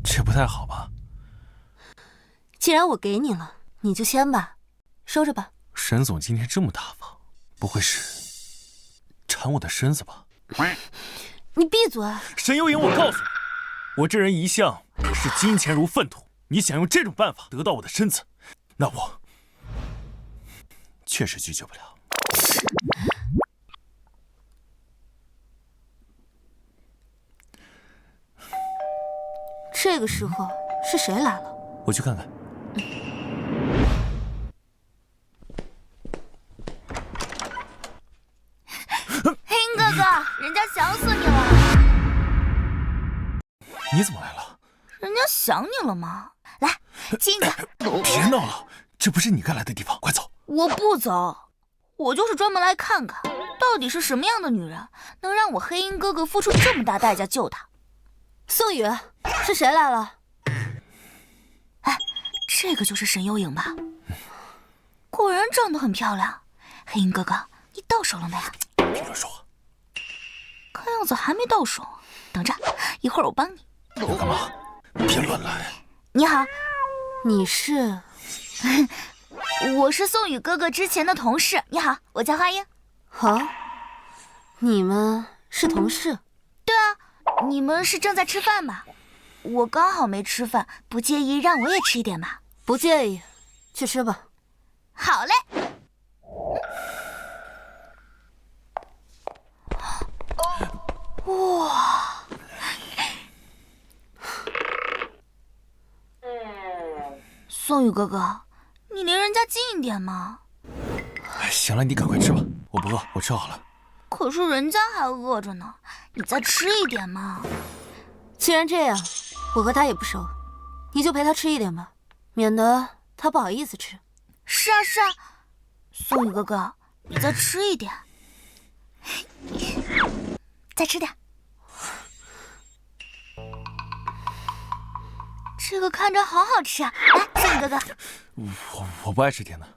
这不太好吧？既然我给你了，你就签吧，收着吧。沈总今天这么大方，不会是馋我的身子吧？你闭嘴！沈幽莹，我告诉你，我这人一向视金钱如粪土，你想用这种办法得到我的身子，那我确实拒绝不了。这个时候是谁来了？我去看看。黑鹰哥哥，人家想死你了。你怎么来了？人家想你了吗？来，进去。别闹了，这不是你该来的地方，快走。我不走，我就是专门来看看，到底是什么样的女人能让我黑鹰哥哥付出这么大代价救她。宋宇，是谁来了？哎，这个就是沈幽莹吧？果然长得很漂亮。黑鹰哥哥，你到手了没？别乱说话。看样子还没到手，等着，一会儿我帮你。要干嘛？别乱来。你好，你是？我是宋宇哥哥之前的同事。你好，我叫花英。好，你们是同事？对啊，你们是正在吃饭吧？我刚好没吃饭，不介意让我也吃一点吧？不介意，去吃吧。好嘞。哇！宋宇哥哥，你离人家近一点嘛。行了，你赶快吃吧，我不饿，我吃好了。可是人家还饿着呢，你再吃一点嘛。既然这样，我和他也不熟，你就陪他吃一点吧，免得他不好意思吃。是啊是啊，宋宇哥哥，你再吃一点，再吃点。这个看着好好吃啊！来，宋宇哥哥。我不爱吃甜的。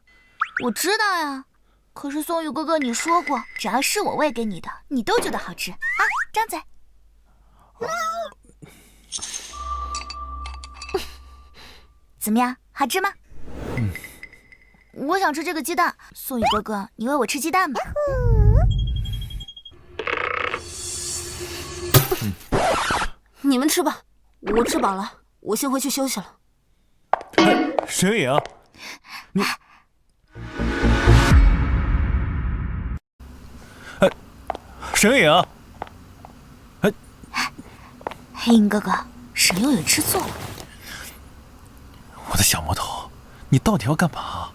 我知道呀，可是宋宇哥哥你说过，只要是我喂给你的，你都觉得好吃啊！张嘴。怎么样，好吃吗？我想吃这个鸡蛋，宋宇哥哥，你喂我吃鸡蛋吧。你们吃吧，我吃饱了，我先回去休息了。沈幽莹，你，沈幽莹，黑鹰哥哥，沈幽莹吃醋了。我的小魔头，你到底要干嘛？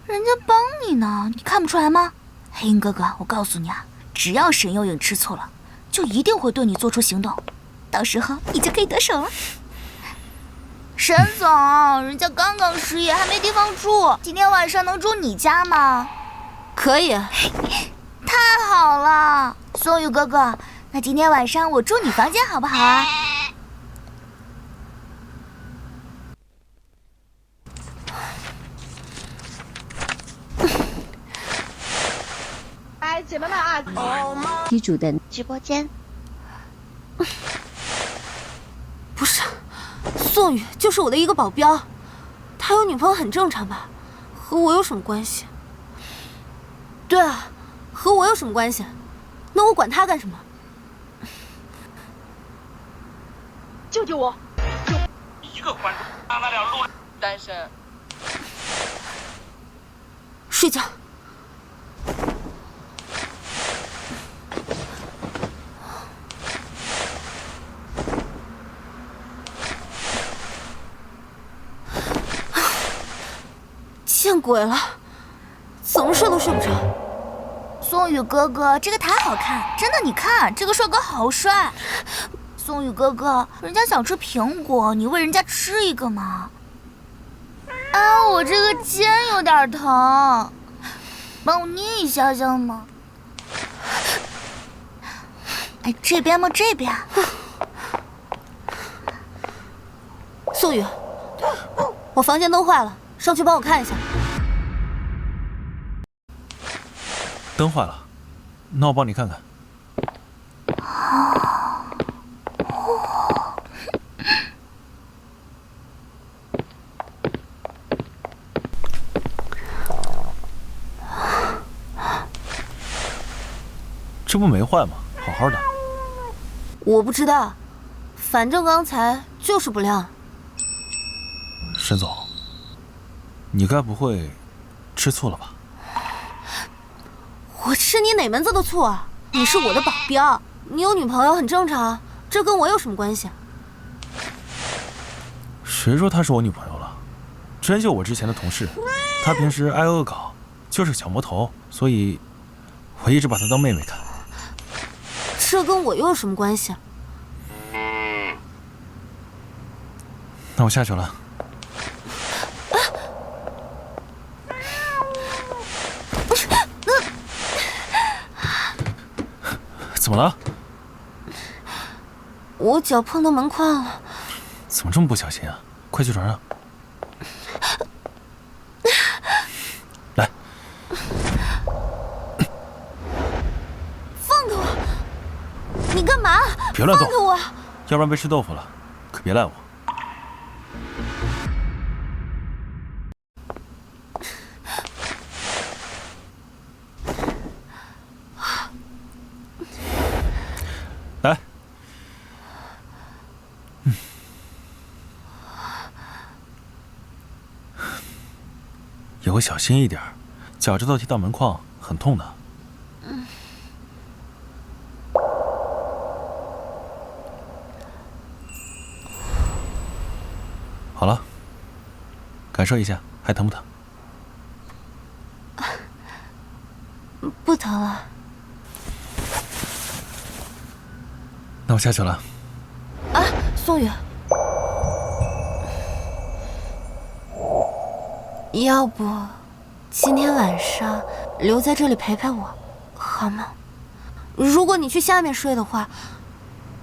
人家帮你呢，你看不出来吗？黑鹰哥哥，我告诉你啊，只要沈幽莹吃醋了，就一定会对你做出行动，到时候你就可以得手了。沈总，人家刚刚失业，还没地方住，今天晚上能住你家吗？可以。太好了，宋宇哥哥，那今天晚上我住你房间好不好啊？来，姐妹们啊，女主的直播间。不是，宋宇就是我的一个保镖，他有女朋友很正常吧？和我有什么关系？对啊，和我有什么关系？那我管他干什么？救救我！一个观众让那辆路单身。睡觉。见鬼了，怎么睡都睡不着。宋宇哥哥，这个太好看，真的，你看这个帅哥好帅。宋宇哥哥，人家想吃苹果，你喂人家吃一个嘛。啊，我这个肩有点疼，帮我捏一下下嘛。哎，这边吗？这边。宋宇，我房间灯坏了，上去帮我看一下。灯坏了，那我帮你看看。这不没坏吗？好好的。我不知道，反正刚才就是不亮。沈总，你该不会吃醋了吧？我吃你哪门子的醋啊？你是我的保镖，你有女朋友很正常，这跟我有什么关系？谁说她是我女朋友了？真就我之前的同事，她平时爱恶搞，就是小魔头，所以我一直把她当妹妹看。这跟我又有什么关系？那我下去了。怎么了？我脚碰到门框了。怎么这么不小心啊？快去床上。来。放开我！你干嘛？别乱动！放开我！要不然被吃豆腐了，可别赖我。来，以后小心一点，脚趾头踢到门框很痛的。好了，感受一下，还疼不疼？不疼了。那我下去了。啊，宋宇，要不今天晚上留在这里陪陪我，好吗？如果你去下面睡的话，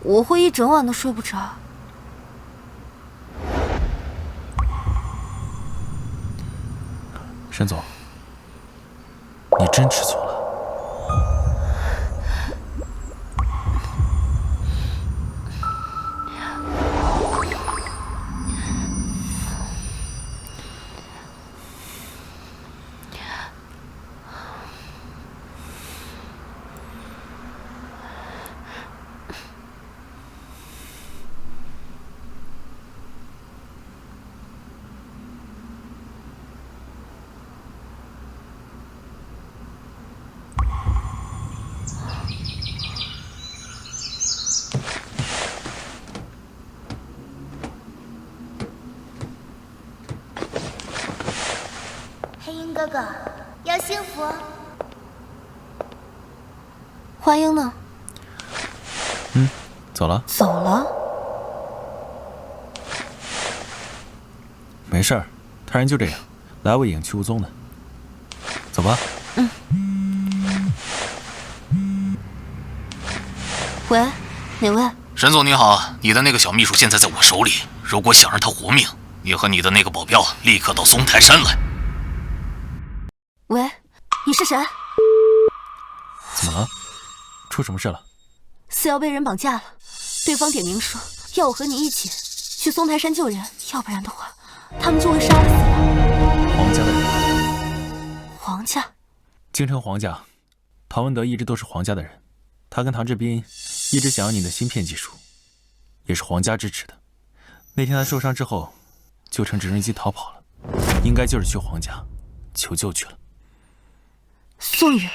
我会一整晚都睡不着。沈总，你真吃醋了。黑鹰哥哥要幸福。华英呢？走了。走了。没事儿，他人就这样，来无影去无踪的。走吧。喂，哪位？沈总你好，你的那个小秘书现在在我手里，如果想让他活命，你和你的那个保镖立刻到松台山来。喂，你是谁？怎么了？出什么事了？四瑶被人绑架了，对方点名说要我和你一起去松台山救人，要不然的话，他们就会杀了四瑶。皇家的人。皇家？京城皇家，唐文德一直都是皇家的人，他跟唐志斌一直想要你的芯片技术，也是皇家支持的。那天他受伤之后，就乘直升机逃跑了，应该就是去皇家求救去了。宋宇，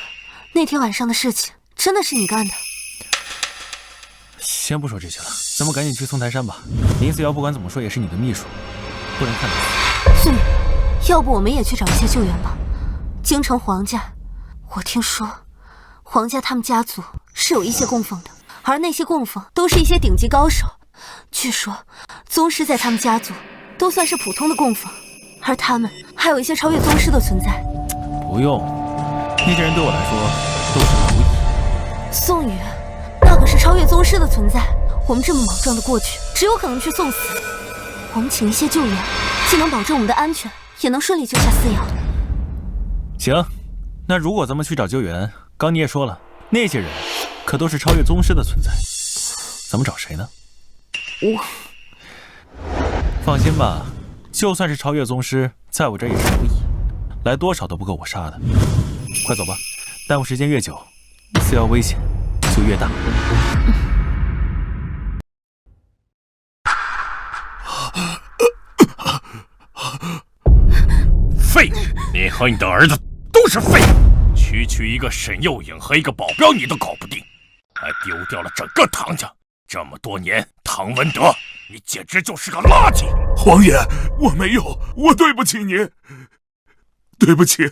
那天晚上的事情真的是你干的？先不说这些了，咱们赶紧去松台山吧。林思瑶不管怎么说也是你的秘书，不能看他死。宋宇，要不我们也去找一些救援吧？京城皇家，我听说皇家他们家族是有一些供奉的，而那些供奉都是一些顶级高手。据说宗师在他们家族都算是普通的供奉，而他们还有一些超越宗师的存在。不用，那些人对我来说都是蝼蚁。宋宇，那可是超超越宗师的存在，我们这么莽撞的过去，只有可能去送死。我们请一些救援，既能保证我们的安全，也能顺利救下思瑶。行，那如果咱们去找救援，刚你也说了，那些人可都是超越宗师的存在，咱们找谁呢？放心吧，就算是超越宗师，在我这也是无益，来多少都不够我杀的。快走吧，耽误时间越久，思瑶危险就越大。废物！你和你的儿子都是废物！区区一个沈幼颖和一个保镖你都搞不定，还丢掉了整个唐家。这么多年，唐文德，你简直就是个垃圾！皇爷，我没有，我对不起您，对不起啊！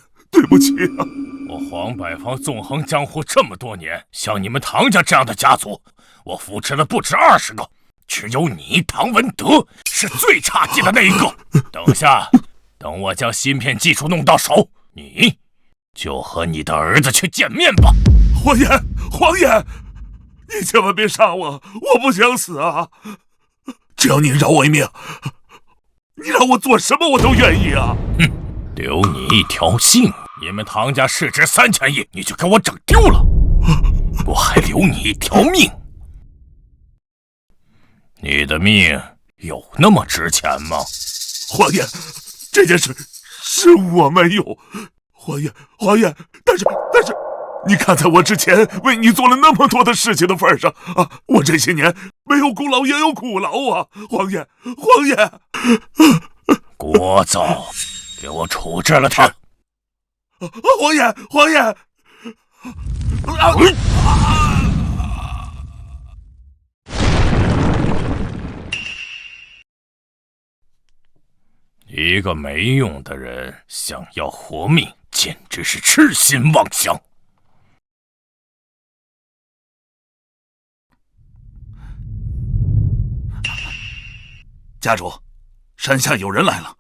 我黄百方纵横江湖这么多年，像你们唐家这样的家族，我扶持了不止20个，只有你唐文德是最差劲的那一个。等我将芯片技术弄到手，你就和你的儿子去见面吧。皇爷，你千万别杀我，我不想死啊！只要您饶我一命，你让我做什么我都愿意啊！哼，留你一条性，你们唐家市值3000亿，你就给我整丢了，我还留你一条命。你的命有那么值钱吗？皇爷，这件事是我没有，皇爷，但是，你看在我之前为你做了那么多的事情的份上啊，我这些年没有功劳也有苦劳啊，皇爷，聒噪，给我处置了他！皇爷，一个没用的人想要活命，简直是痴心妄想。家主，山下有人来了。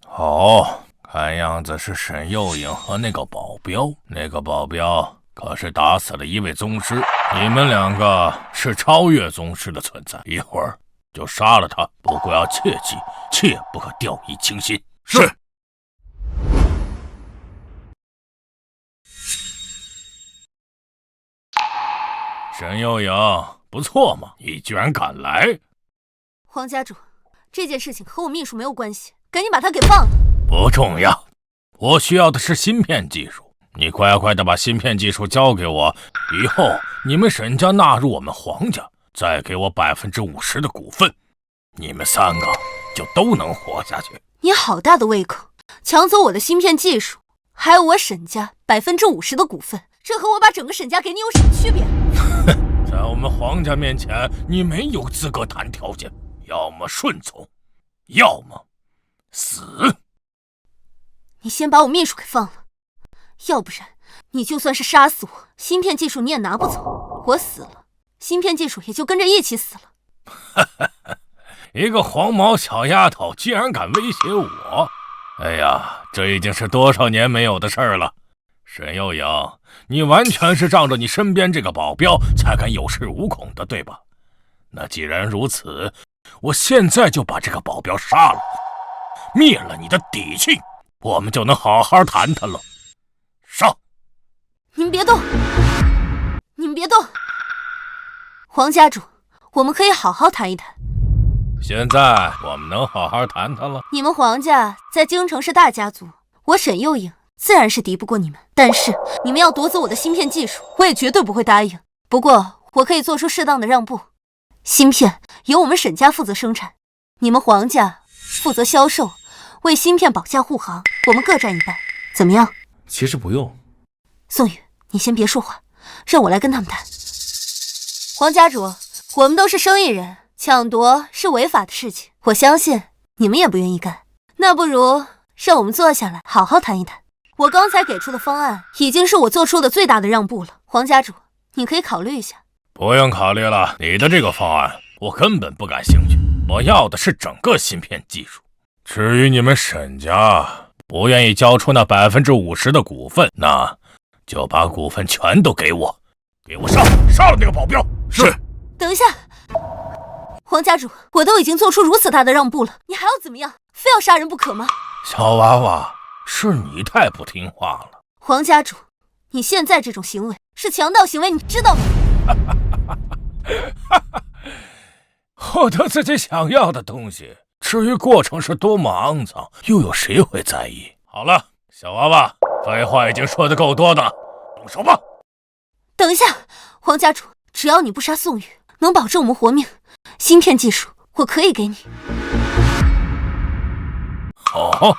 好，看样子是沈幼颖和那个保镖。那个保镖可是打死了一位宗师，你们2个是超越宗师的存在，一会儿就杀了他。不过要切记，切不可掉以轻心。是。沈幼颖，不错嘛，你居然敢来！黄家主，这件事情和我秘书没有关系，赶紧把他给放了。不重要，我需要的是芯片技术。你快快的把芯片技术交给我，以后你们沈家纳入我们黄家，再给我50%的股份，你们3个就都能活下去。你好大的胃口，抢走我的芯片技术，还有我沈家50%的股份，这和我把整个沈家给你有什么区别？在我们黄家面前，你没有资格谈条件，要么顺从，要么死。你先把我秘书给放了，要不然你就算是杀死我，芯片技术你也拿不走。我死了，芯片技术也就跟着一起死了。一个黄毛小丫头竟然敢威胁我！哎呀，这已经是多少年没有的事儿了。沈幼颖，你完全是仗着你身边这个保镖才敢有恃无恐的，对吧？那既然如此，我现在就把这个保镖杀了，灭了你的底气，我们就能好好谈谈了。上！您别动，黄家主，我们可以好好谈一谈。现在我们能好好谈谈了。你们黄家在京城是大家族，我沈幼颖自然是敌不过你们，但是你们要夺走我的芯片技术，我也绝对不会答应。不过我可以做出适当的让步，芯片由我们沈家负责生产，你们黄家负责销售，为芯片保驾护航，我们各占一半，怎么样？其实不用。宋宇，你先别说话，让我来跟他们谈。黄家主，我们都是生意人，抢夺是违法的事情，我相信你们也不愿意干。那不如让我们坐下来好好谈一谈。我刚才给出的方案已经是我做出的最大的让步了，黄家主，你可以考虑一下。不用考虑了，你的这个方案我根本不感兴趣，我要的是整个芯片技术。至于你们沈家不愿意交出那50%的股份，那就把股份全都给我，给我杀了那个保镖。是。等一下，黄家主，我都已经做出如此大的让步了，你还要怎么样？非要杀人不可吗？小娃娃，是你太不听话了。黄家主，你现在这种行为是强盗行为，你知道吗？获得自己想要的东西，至于过程是多么肮脏，又有谁会在意？好了，小娃娃，废话已经说得够多的，动手吧。等一下，黄家主，只要你不杀宋宇，能保证我们活命，芯片技术我可以给你。哦，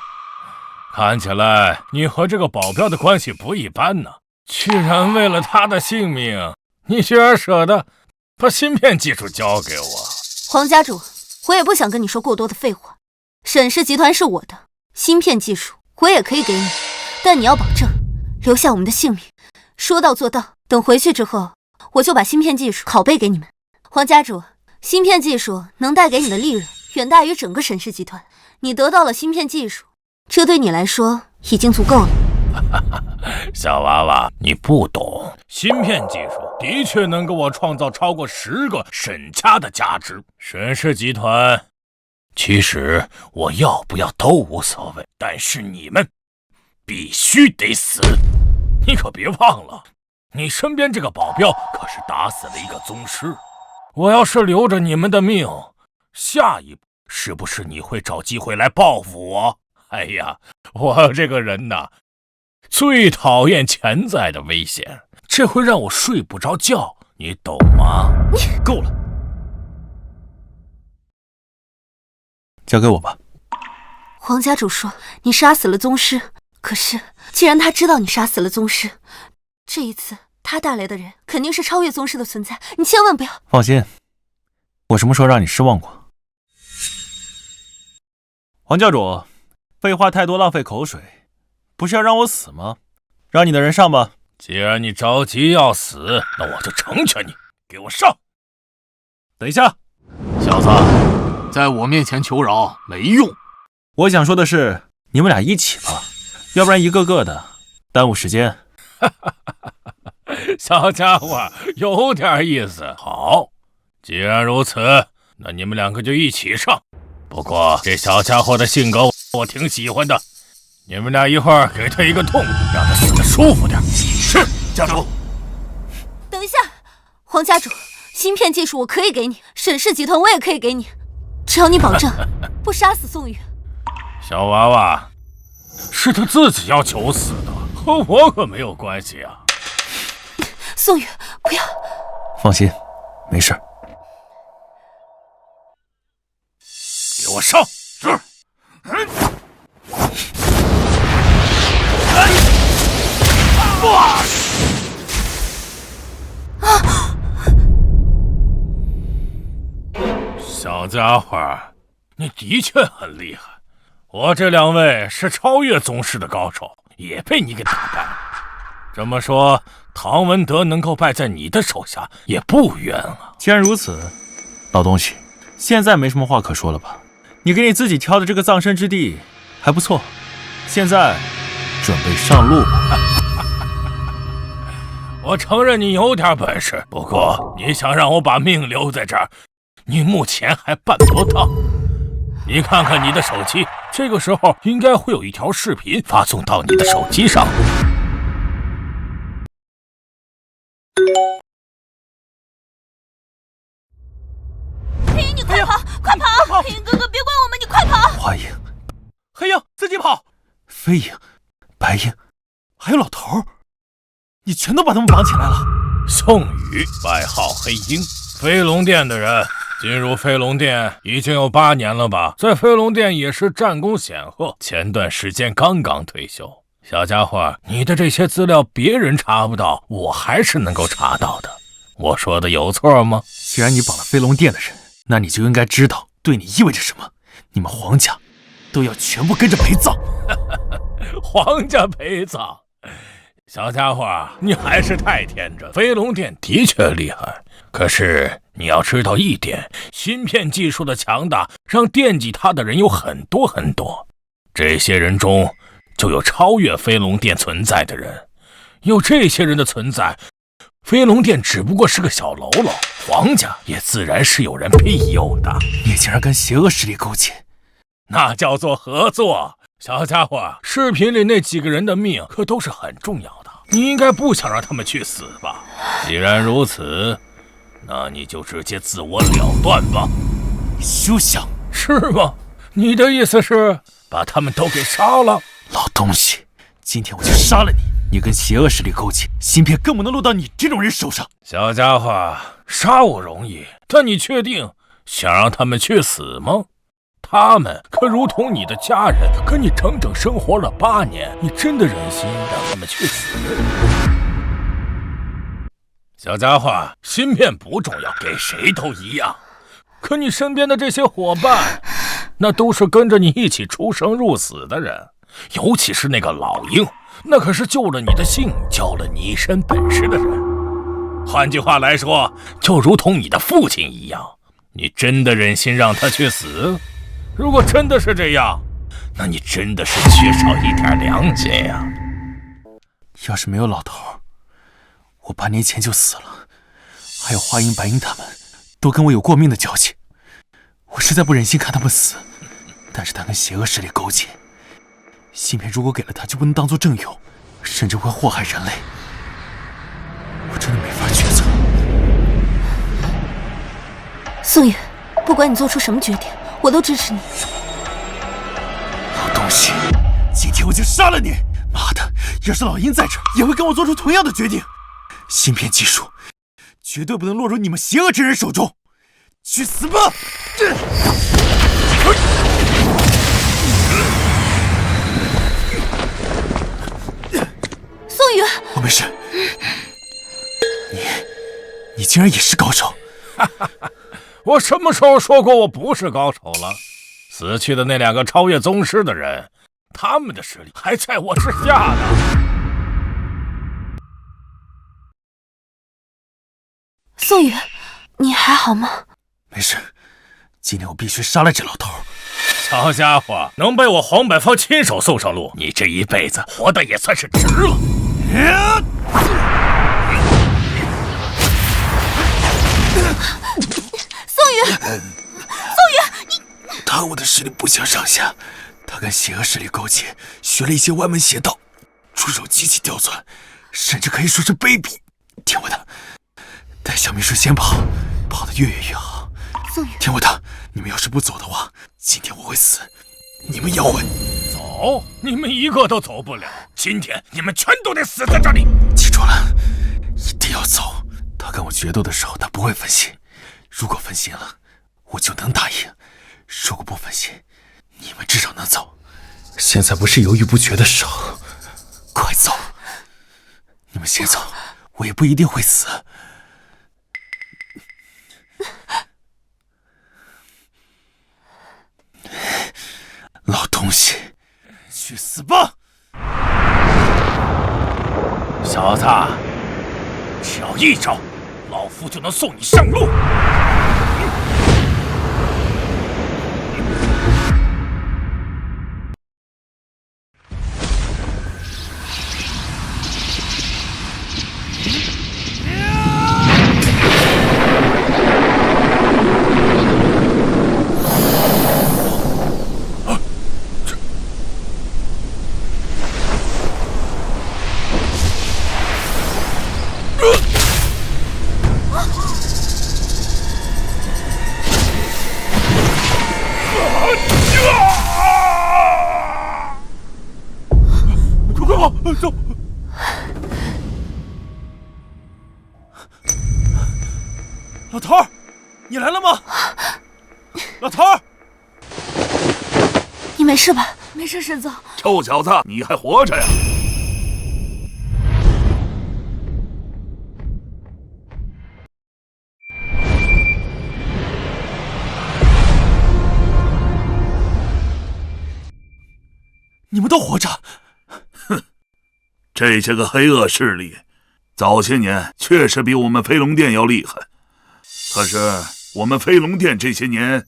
看起来你和这个保镖的关系不一般呢。居然为了他的性命，你居然舍得把芯片技术交给我。黄家主，我也不想跟你说过多的废话。沈氏集团是我的，芯片技术我也可以给你，但你要保证留下我们的性命，说到做到。等回去之后，我就把芯片技术拷贝给你们。黄家主，芯片技术能带给你的利润远大于整个沈氏集团，你得到了芯片技术，这对你来说已经足够了。小娃娃，你不懂，芯片技术的确能给我创造超过10个沈家的价值。沈氏集团，其实我要不要都无所谓，但是你们必须得死。你可别忘了，你身边这个保镖可是打死了一个宗师。我要是留着你们的命，下一步是不是你会找机会来报复我？哎呀，我这个人呐，最讨厌潜在的危险，这会让我睡不着觉，你懂吗？够了，交给我吧。黄家主说你杀死了宗师，可是既然他知道你杀死了宗师，这一次他带来的人肯定是超越宗师的存在，你千万不要。放心，我什么时候让你失望过？黄教主，废话太多，浪费口水。不是要让我死吗？让你的人上吧。既然你着急要死，那我就成全你，给我上。等一下，小子，在我面前求饶没用。我想说的是，你们俩一起吧，要不然一个个的耽误时间。小家伙，有点意思。好，既然如此，那你们两个就一起上。不过这小家伙的性格我挺喜欢的。你们俩一会儿给他一个痛，让他死得舒服点。是，家主。等一下，黄家主，芯片技术我可以给你，沈氏集团我也可以给你，只要你保证不杀死宋宇。小娃娃，是他自己要求死的，和我可没有关系啊。宋宇，不要。放心，没事。给我上！是。小家伙，你的确很厉害。我这2位是超越宗师的高手，也被你给打败了。这么说，唐文德能够败在你的手下，也不冤啊。既然如此，老东西，现在没什么话可说了吧？你给你自己挑的这个葬身之地还不错，现在准备上路吧。我承认你有点本事，不过你想让我把命留在这儿，你目前还办不到。你看看你的手机，这个时候应该会有一条视频发送到你的手机上。黑鹰，你快跑，快跑！黑鹰哥哥，别管我们，你快跑！花影、黑鹰，自己跑！飞影、白鹰，还有老头，你全都把他们绑起来了。宋宇，外号黑鹰，飞龙殿的人。进入飞龙殿已经有8年了吧，在飞龙殿也是战功显赫，前段时间刚刚退休。小家伙，你的这些资料别人查不到，我还是能够查到的。我说的有错吗？既然你绑了飞龙殿的人，那你就应该知道对你意味着什么。你们黄家都要全部跟着陪葬。皇家陪葬？小家伙，你还是太天真。飞龙殿的确厉害，可是你要知道一点，芯片技术的强大让惦记他的人有很多很多，这些人中就有超越飞龙殿存在的人。有这些人的存在，飞龙殿只不过是个小喽啰，皇家也自然是有人庇佑的。你竟然跟邪恶势力勾结，那叫做合作。小家伙，视频里那几个人的命可都是很重要的，你应该不想让他们去死吧？既然如此，那你就直接自我了断吧。休想！是吗？你的意思是把他们都给杀了？老东西，今天我就杀了你！你跟邪恶势力勾结，芯片更不能落到你这种人手上。小家伙，杀我容易，但你确定想让他们去死吗？他们可如同你的家人，跟你整整生活了8年，你真的忍心让他们去死？小家伙，芯片不重要，给谁都一样。可你身边的这些伙伴，那都是跟着你一起出生入死的人，尤其是那个老鹰，那可是救了你的性，教了你一身本事的人。换句话来说，就如同你的父亲一样，你真的忍心让他去死？如果真的是这样，那你真的是缺少一点良心呀！要是没有老头，我8年前就死了。还有花鹰、白鹰他们，都跟我有过命的交情，我实在不忍心看他们死。但是他跟邪恶势力勾结，芯片如果给了他，就不能当作正用，甚至会祸害人类。我真的没法抉择。宋宇，不管你做出什么决定，我都支持你。老东西，今天我就杀了你！妈的，要是老鹰在这儿，也会跟我做出同样的决定。芯片技术绝对不能落入你们邪恶之人手中。去死吧！宋宇，我没事。你竟然也是高手？我什么时候说过我不是高手了？死去的那2个超越宗师的人，他们的实力还在我之下呢。宋宇，你还好吗？没事，今天我必须杀了这老头。小家伙，能被我黄百芳亲手送上路，你这一辈子活的也算是值了。宋宇，他和我的实力不相上下，他跟邪恶势力勾结，学了一些歪门邪道，出手极其刁钻，甚至可以说是卑鄙。听我的，带小秘书先跑，跑得越远越好。宋宇，听我的，你们要是不走的话，今天我会死，你们也会。走？你们一个都走不了，今天你们全都得死在这里。记住了，一定要走。他跟我决斗的时候，他不会分心，如果分心了，我就能打赢；如果不分心，你们至少能走。现在不是犹豫不决的时候，快走！你们先走，我也不一定会死。老东西，去死吧！小子，只要一招，老夫就能送你上路。走！老头儿，你来了吗？老头儿，你没事吧？没事，沈总。臭小子，你还活着呀？你们都活着？哼，这些个黑恶势力，早些年确实比我们飞龙殿要厉害，可是我们飞龙殿这些年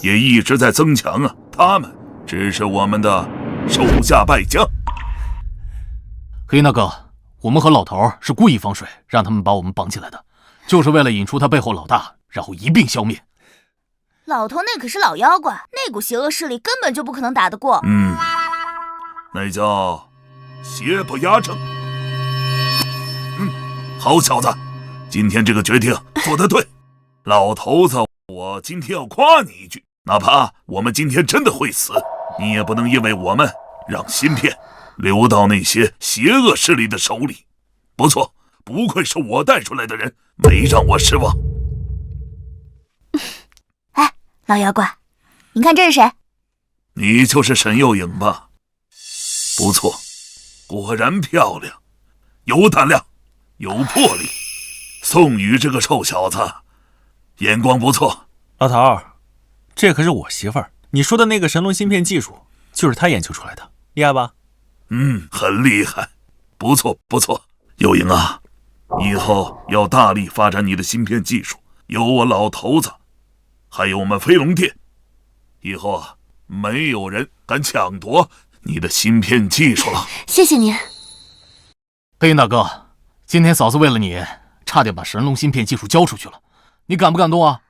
也一直在增强啊，他们只是我们的手下败将。黑大哥，我们和老头是故意放水，让他们把我们绑起来的，就是为了引出他背后老大，然后一并消灭。老头那可是老妖怪，那股邪恶势力根本就不可能打得过。那叫邪不压正。好小子，今天这个决定做得对。老头子，我今天要夸你一句，哪怕我们今天真的会死，你也不能因为我们让芯片流到那些邪恶势力的手里。不错，不愧是我带出来的人，没让我失望。哎，老妖怪，你看这是谁？你就是沈幼颖吧？不错，果然漂亮，有胆量，有魄力。宋宇这个臭小子，眼光不错。老头儿，这可是我媳妇儿，你说的那个神龙芯片技术，就是她研究出来的，厉害吧？很厉害，不错不错。幼颖啊，以后要大力发展你的芯片技术，有我老头子，还有我们飞龙殿，以后啊，没有人敢抢夺你的芯片技术了。谢谢您。黑鹰大哥，今天嫂子为了你，差点把神龙芯片技术交出去了，你感不感动啊？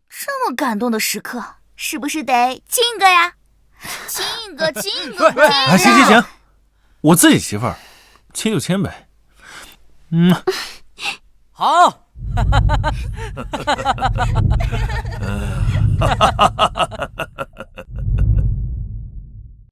这么感动的时刻，是不是得亲一个呀？亲一个，亲一个，亲一个！行，我自己媳妇儿，亲就亲呗。好。